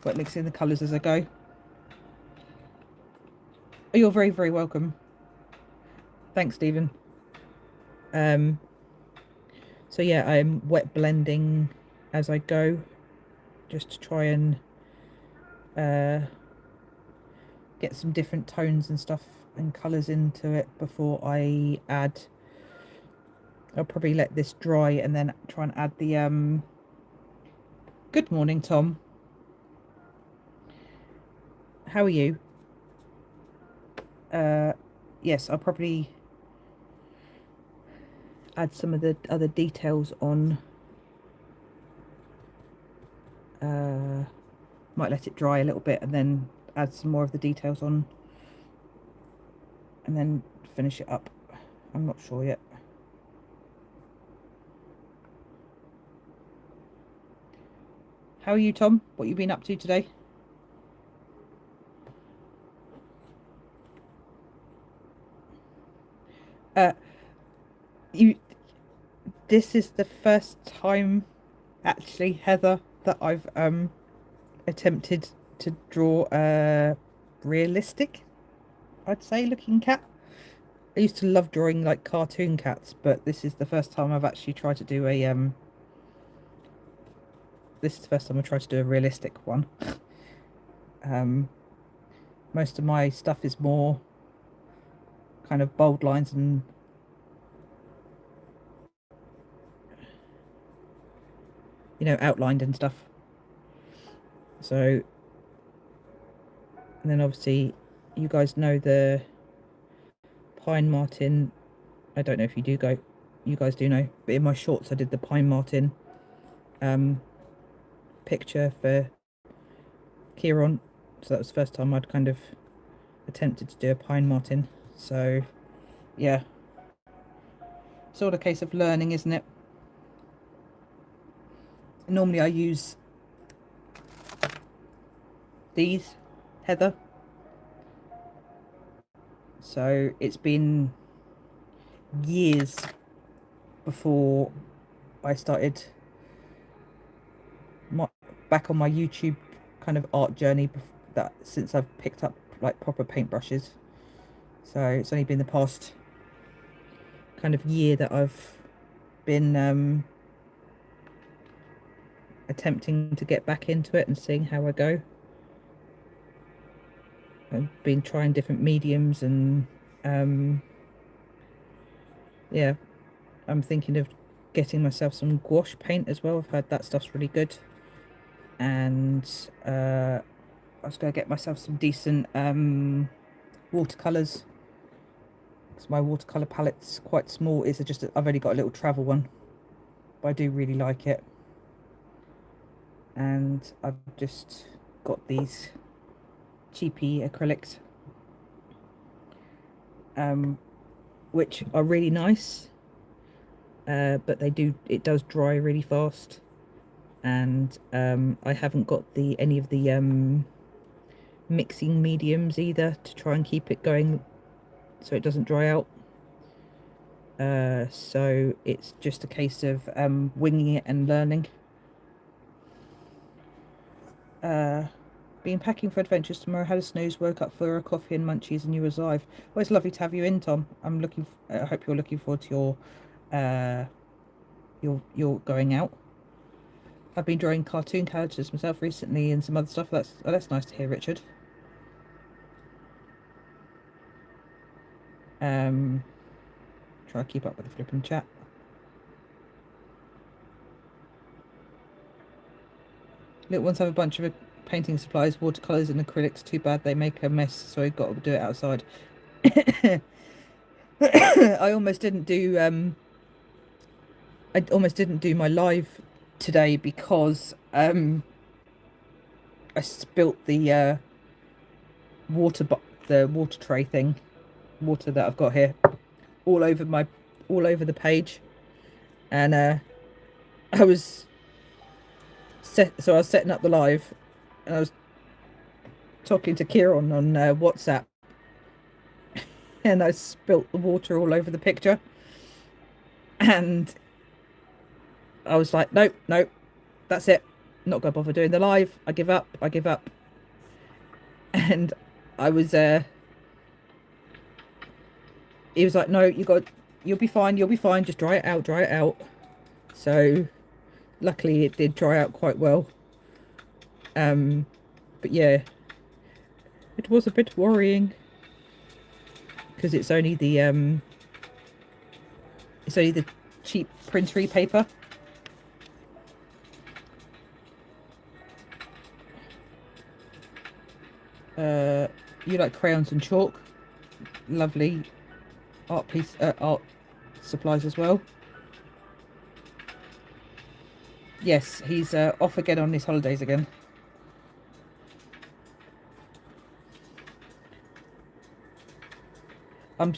wet mixing the colours as I go. Oh, you're very, very welcome. Thanks, Stephen. So yeah, I'm wet blending as I go, just to try and get some different tones and stuff and colours into it before I add. I'll probably let this dry and then try and add the Good morning, Tom. How are you? Yes, I'll probably add some of the other details on. Might let it dry a little bit and then add some more of the details on and then finish it up. I'm not sure yet. How are you, Tom? What you been up to today? You This is the first time, actually, Heather, that I've attempted to draw a realistic, I'd say, looking cat. I used to love drawing like cartoon cats, but this is the first time I've actually tried to do a this is the first time I tried to do a realistic one. Most of my stuff is more kind of bold lines and outlined and stuff. So, and then obviously you guys know the pine marten. I don't know if you guys do know, but in my shorts I did the pine marten picture for Kieran. So that was the first time I'd kind of attempted to do a pine marten. So yeah, it's all a case of learning, isn't it? Normally I use these, Heather. So it's been years before I started back on my YouTube kind of art journey, that since I've picked up like proper paintbrushes. So it's only been the past kind of year that I've been attempting to get back into it and seeing how I go. I've been trying different mediums and yeah, I'm thinking of getting myself some gouache paint as well. I've heard that stuff's really good. And I was going to get myself some decent watercolours, because my watercolour palette's quite small. It's just I've only got a little travel one, but I do really like it. And I've just got these cheapy acrylics, which are really nice, but it does dry really fast. And I haven't got any of the mixing mediums either to try and keep it going so it doesn't dry out. So it's just a case of winging it and learning. Been packing for adventures tomorrow. Had a snooze, woke up for a coffee and munchies, and you was live. Well, it's lovely to have you in, Tom. I hope you're looking forward to your going out. I've been drawing cartoon characters myself recently and some other stuff. That's nice to hear, Richard. Try to keep up with the flipping chat. Little ones have a bunch of painting supplies, watercolours and acrylics. Too bad they make a mess, so I got to do it outside. I almost didn't do my live today because I spilt the water tray thing, water that I've got here, all over my all over the page, and I was so I was setting up the live, and I was talking to Kieran on WhatsApp, and I spilt the water all over the picture, and I was like, nope, nope, that's it. Not gonna bother doing the live. I give up. I give up. And I was he was like, no, you'll be fine. You'll be fine. Just dry it out. Dry it out. So luckily it did dry out quite well. But yeah, it was a bit worrying because it's only the cheap printery paper. You like crayons and chalk? Lovely art supplies as well. Yes, he's off again on his holidays again. I'm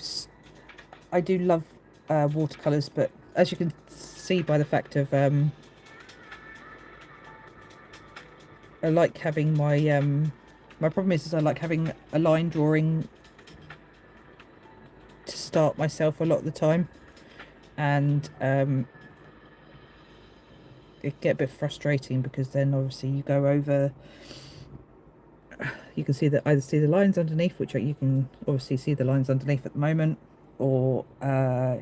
I do love watercolors, but as you can see by the fact of I like having my problem is I like having a line drawing to start myself a lot of the time, and it get a bit frustrating because then obviously you go over, you can see that either see the lines underneath, which you can obviously see the lines underneath at the moment, or the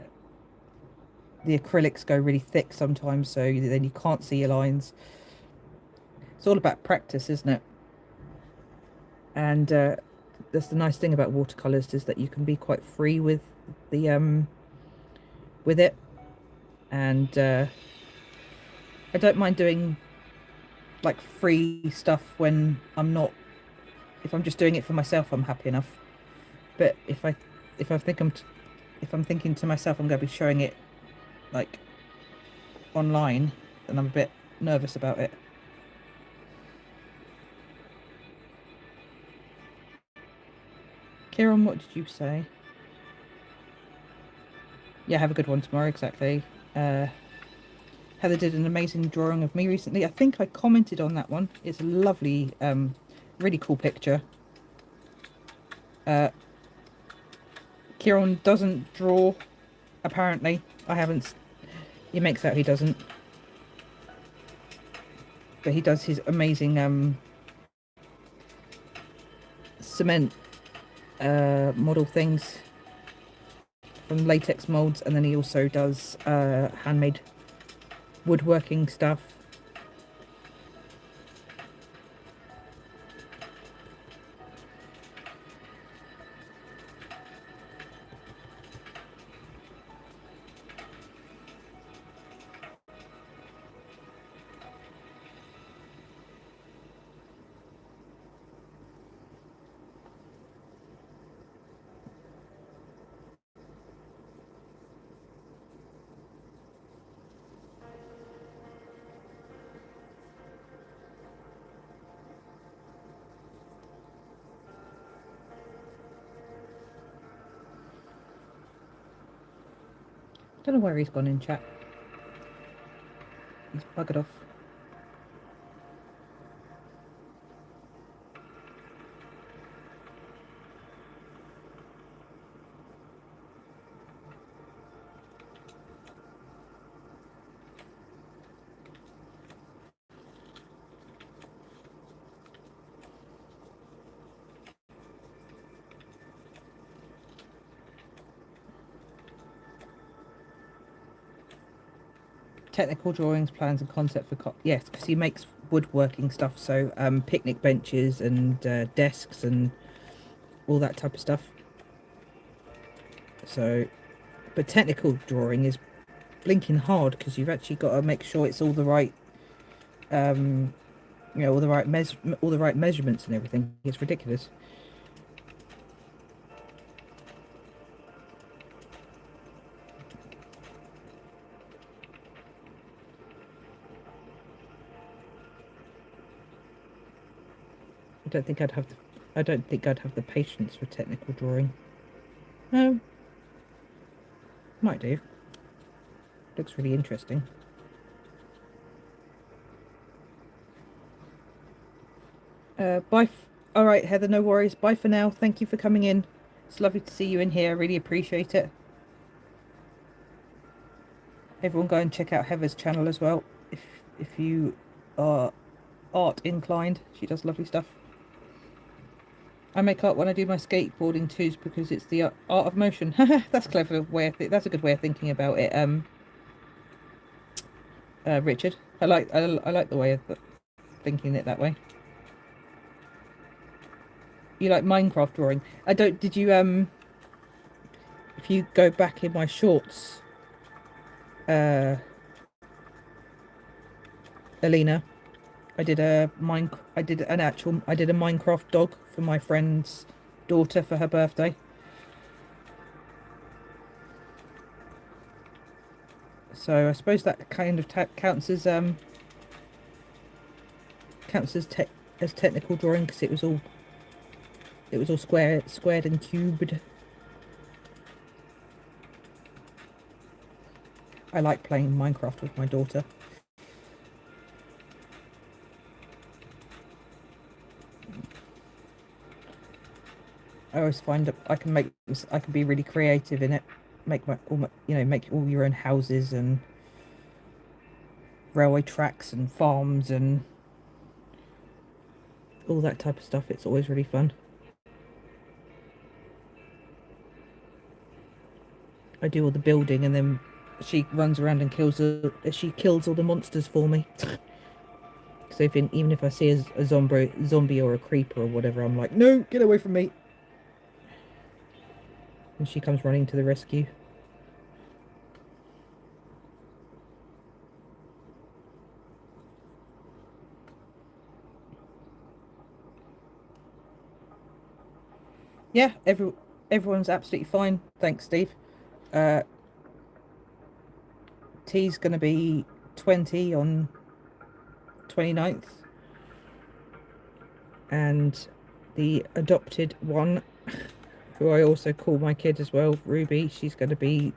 acrylics go really thick sometimes, so then you can't see your lines. It's all about practice, isn't it? And that's the nice thing about watercolors, is that you can be quite free with it, and I don't mind doing like free stuff when I'm not, if I'm just doing it for myself, I'm happy enough. But if I think if I'm thinking to myself I'm going to be showing it like online, then I'm a bit nervous about it. Kieran, what did you say? Yeah, have a good one tomorrow. Exactly. Heather did an amazing drawing of me recently. I think I commented on that one. It's a lovely, really cool picture. Kieran doesn't draw, apparently. I haven't. He makes out he doesn't, but he does his amazing cement model things from latex molds, and then he also does handmade woodworking stuff. Don't know where he's gone in chat. He's buggered off. Technical drawings, plans, and concept for yes, because he makes woodworking stuff. So picnic benches and desks and all that type of stuff. So, but technical drawing is blinking hard because you've actually got to make sure it's all the right, all the right all the right measurements and everything. It's ridiculous. don't think I'd have the, I don't think I'd have the patience for technical drawing. No, might do. Looks really interesting. Bye. All right, Heather, no worries. Bye for now. Thank you for coming in. It's lovely to see you in here. I really appreciate it. Everyone go and check out Heather's channel as well if you are art inclined. She does lovely stuff. I make art when I do my skateboarding too because it's the art of motion. That's clever way of that's a good way of thinking about it. Richard, I like the way of thinking it that way. You like Minecraft drawing? I don't. Did you If you go back in my shorts, Alina, I did a Minecraft dog for my friend's daughter for her birthday. So I suppose that kind of counts as technical drawing because it was all squared and cubed. I like playing Minecraft with my daughter. I always find that I can be really creative in it. Make all your own houses and railway tracks and farms and all that type of stuff. It's always really fun. I do all the building and then she runs around and kills all the monsters for me. So even if I see a zombie or a creeper or whatever, I'm like, no, get away from me. And she comes running to the rescue. Yeah, everyone's absolutely fine. Thanks, Steve. T's going to be 20 on 29th. And the adopted one, who I also call my kid as well, Ruby, she's going to be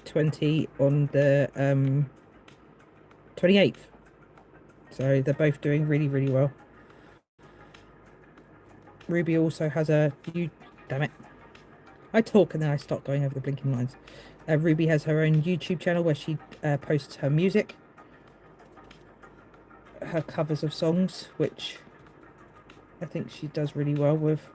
20 on the 28th. So they're both doing really, really well. Ruby also has damn it. I talk and then I start going over the blinking lines. Ruby has her own YouTube channel where she posts her music, her covers of songs, which I think she does really well with.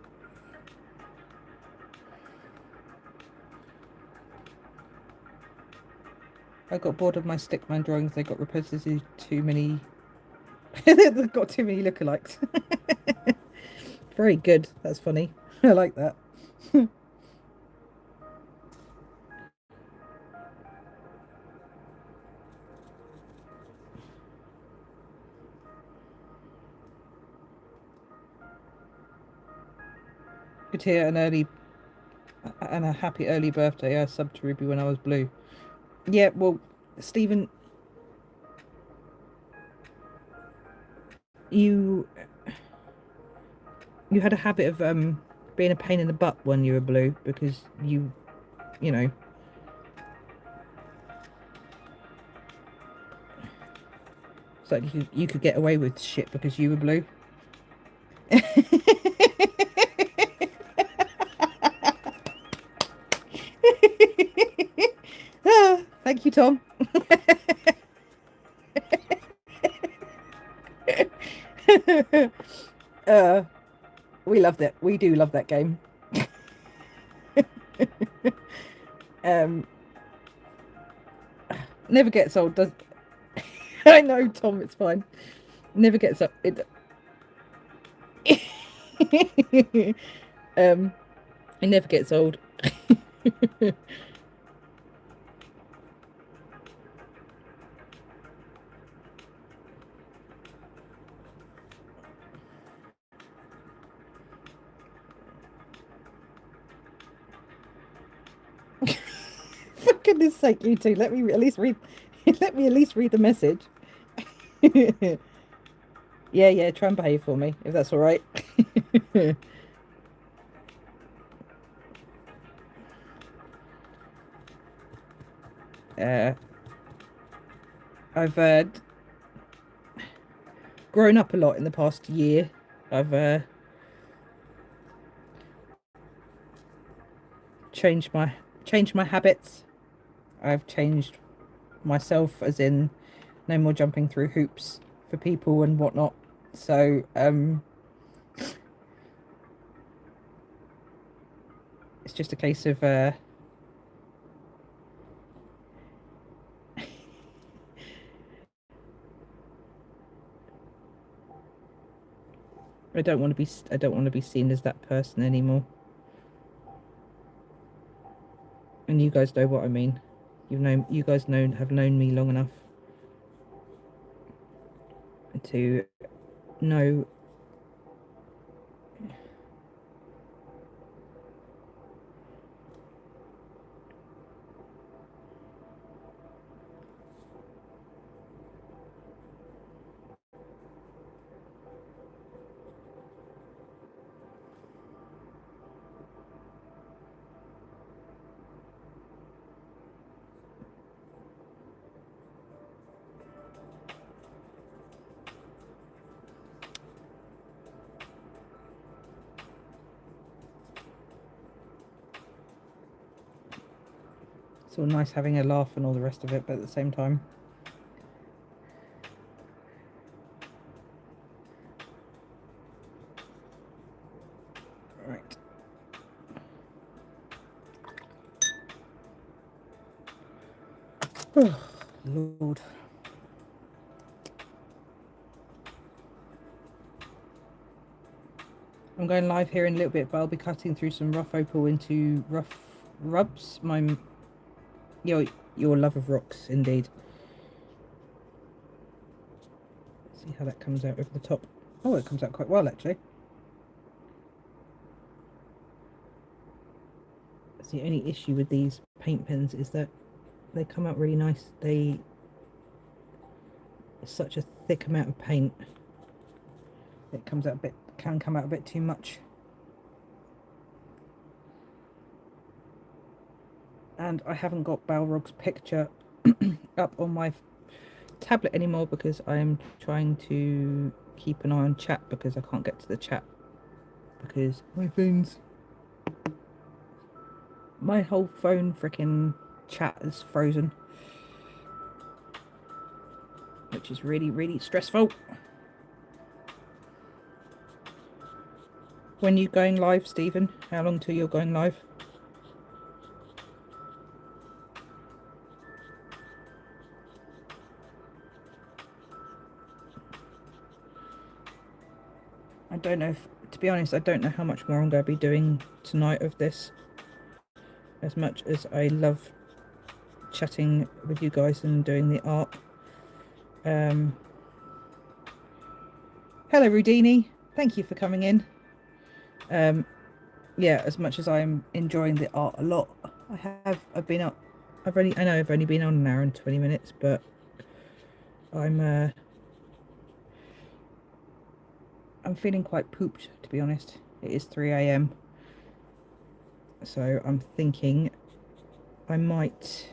I got bored of my stickman drawings. They got replaced with too many. They've got too many lookalikes. Very good. That's funny. I like that. Could hear a happy early birthday. I subbed to Ruby when I was blue. Yeah, well, Stephen, you had a habit of being a pain in the butt when you were blue because you know. It's like you could get away with shit because you were blue. Thank you, Tom. We loved it. We do love that game. Never gets old, does I know, Tom, it's fine. Never gets up. It never gets old. For goodness sake, you two, let me at least read the message. Yeah, try and behave for me, if that's all right. uh, I've grown up a lot in the past year. I've changed my habits. I've changed myself, as in no more jumping through hoops for people and whatnot. So it's just a case of I don't want to be seen as that person anymore. And you guys know what I mean. You guys have known me long enough to know. It's all nice having a laugh and all the rest of it, but at the same time, right. Oh, Lord. I'm going live here in a little bit, but I'll be cutting through some rough opal into rough rubs. Your love of rocks, indeed. See how that comes out over the top. Oh, it comes out quite well, actually. That's the only issue with these paint pens, is that they come out really nice. It's such a thick amount of paint. It can come out a bit too much. And I haven't got Balrog's picture up on my tablet anymore because I'm trying to keep an eye on chat, because I can't get to the chat because my whole phone freaking chat is frozen, which is really, really stressful. When you going live, Stephen? How long till you're going live? I don't know if, to be honest, I don't know how much more I'm going to be doing tonight of this. As much as I love chatting with you guys and doing the art. Hello, Rudini. Thank you for coming in. Yeah, as much as I'm enjoying the art a lot, I've been up. I know I've only been on an hour and 20 minutes, but I'm feeling quite pooped, to be honest. It is 3 a.m. So I'm thinking I might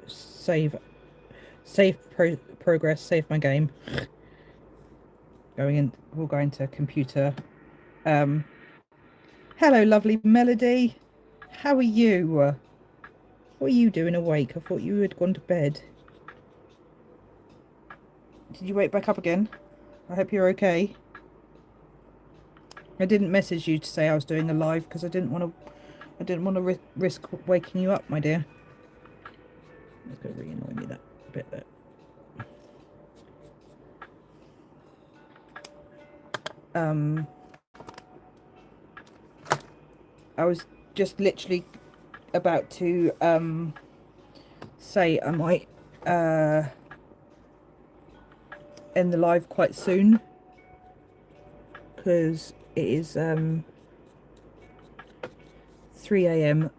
save progress, save my game. We'll go into computer. Hello, lovely Melody. How are you? What are you doing awake? I thought you had gone to bed. Did you wake back up again? I hope you're okay. I didn't message you to say I was doing a live because I didn't want to risk waking you up, my dear. It's going to really annoy me, that bit there. I was just literally about to say I might end the live quite soon, because it is 3 a.m.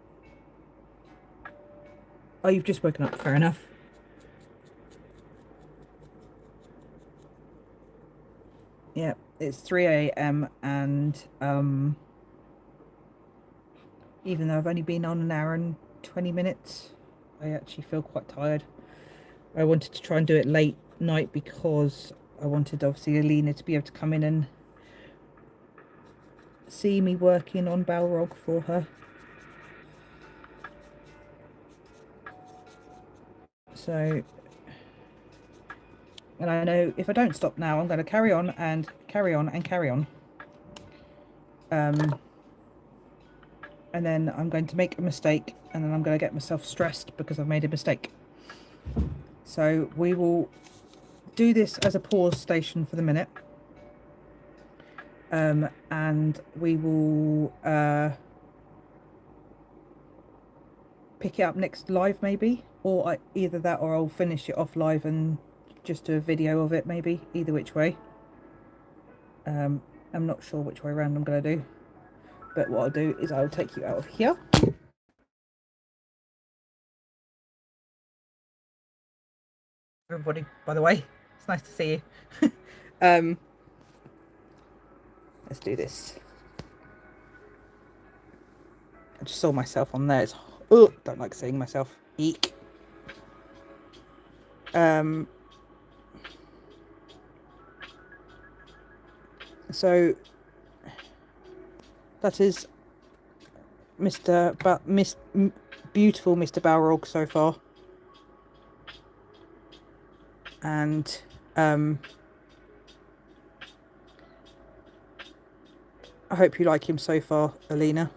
Oh, you've just woken up, fair enough. Yeah, it's 3 a.m. and even though I've only been on an hour and 20 minutes, I actually feel quite tired. I wanted to try and do it late night because I wanted obviously Alina to be able to come in and see me working on Balrog for her. So, and I know if I don't stop now, I'm going to carry on and carry on and carry on. And then I'm going to make a mistake, and then I'm going to get myself stressed because I've made a mistake. So we will do this as a pause station for the minute. And we will pick it up next live maybe, or either that or I'll finish it off live and just do a video of it maybe, either which way. I'm not sure which way around I'm going to do, but what I'll do is I'll take you out of here. Everybody, by the way, it's nice to see you. Let's do this. I just saw myself on there. Oh, don't like seeing myself. Eek. So that is beautiful Mr. Balrog so far, and I hope you like him so far, Alina.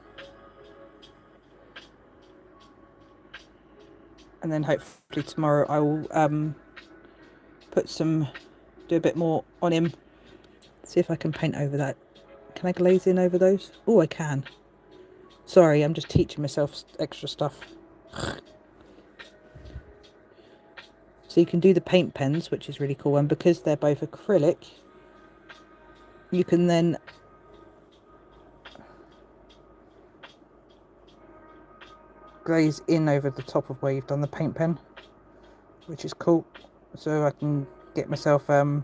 And then hopefully tomorrow I will do a bit more on him. See if I can paint over that. Can I glaze in over those? Oh, I can. Sorry, I'm just teaching myself extra stuff. So you can do the paint pens, which is really cool, and because they're both acrylic, you can then glaze in over the top of where you've done the paint pen, which is cool. So I can get myself and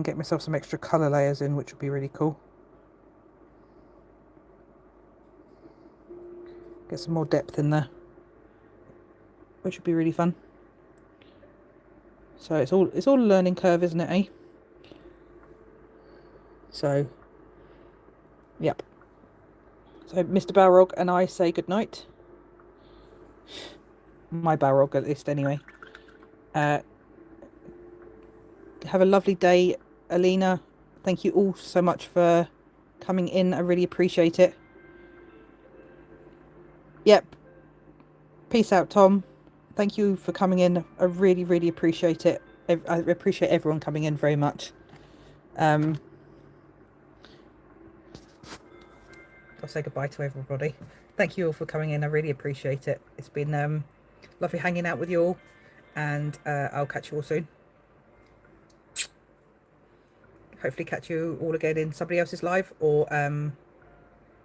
get myself some extra colour layers in, which would be really cool. Get some more depth in there, which would be really fun. So it's all a learning curve, isn't it, eh? So, yep. So Mr. Balrog and I say goodnight. My Balrog at least, anyway. Have a lovely day, Alina. Thank you all so much for coming in. I really appreciate it. Yep. Peace out, Tom. Thank you for coming in. I really, really appreciate it. I appreciate everyone coming in very much. I'll say goodbye to everybody. Thank you all for coming in. I really appreciate it. It's been lovely hanging out with you all, and I'll catch you all soon. Hopefully catch you all again in somebody else's live, or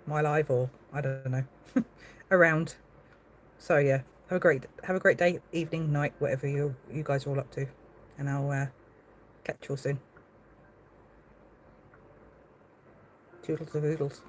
my live, or I don't know, around. So yeah, have a great day, evening, night, whatever you guys are all up to, and I'll catch you all soon. Toodles of oodles.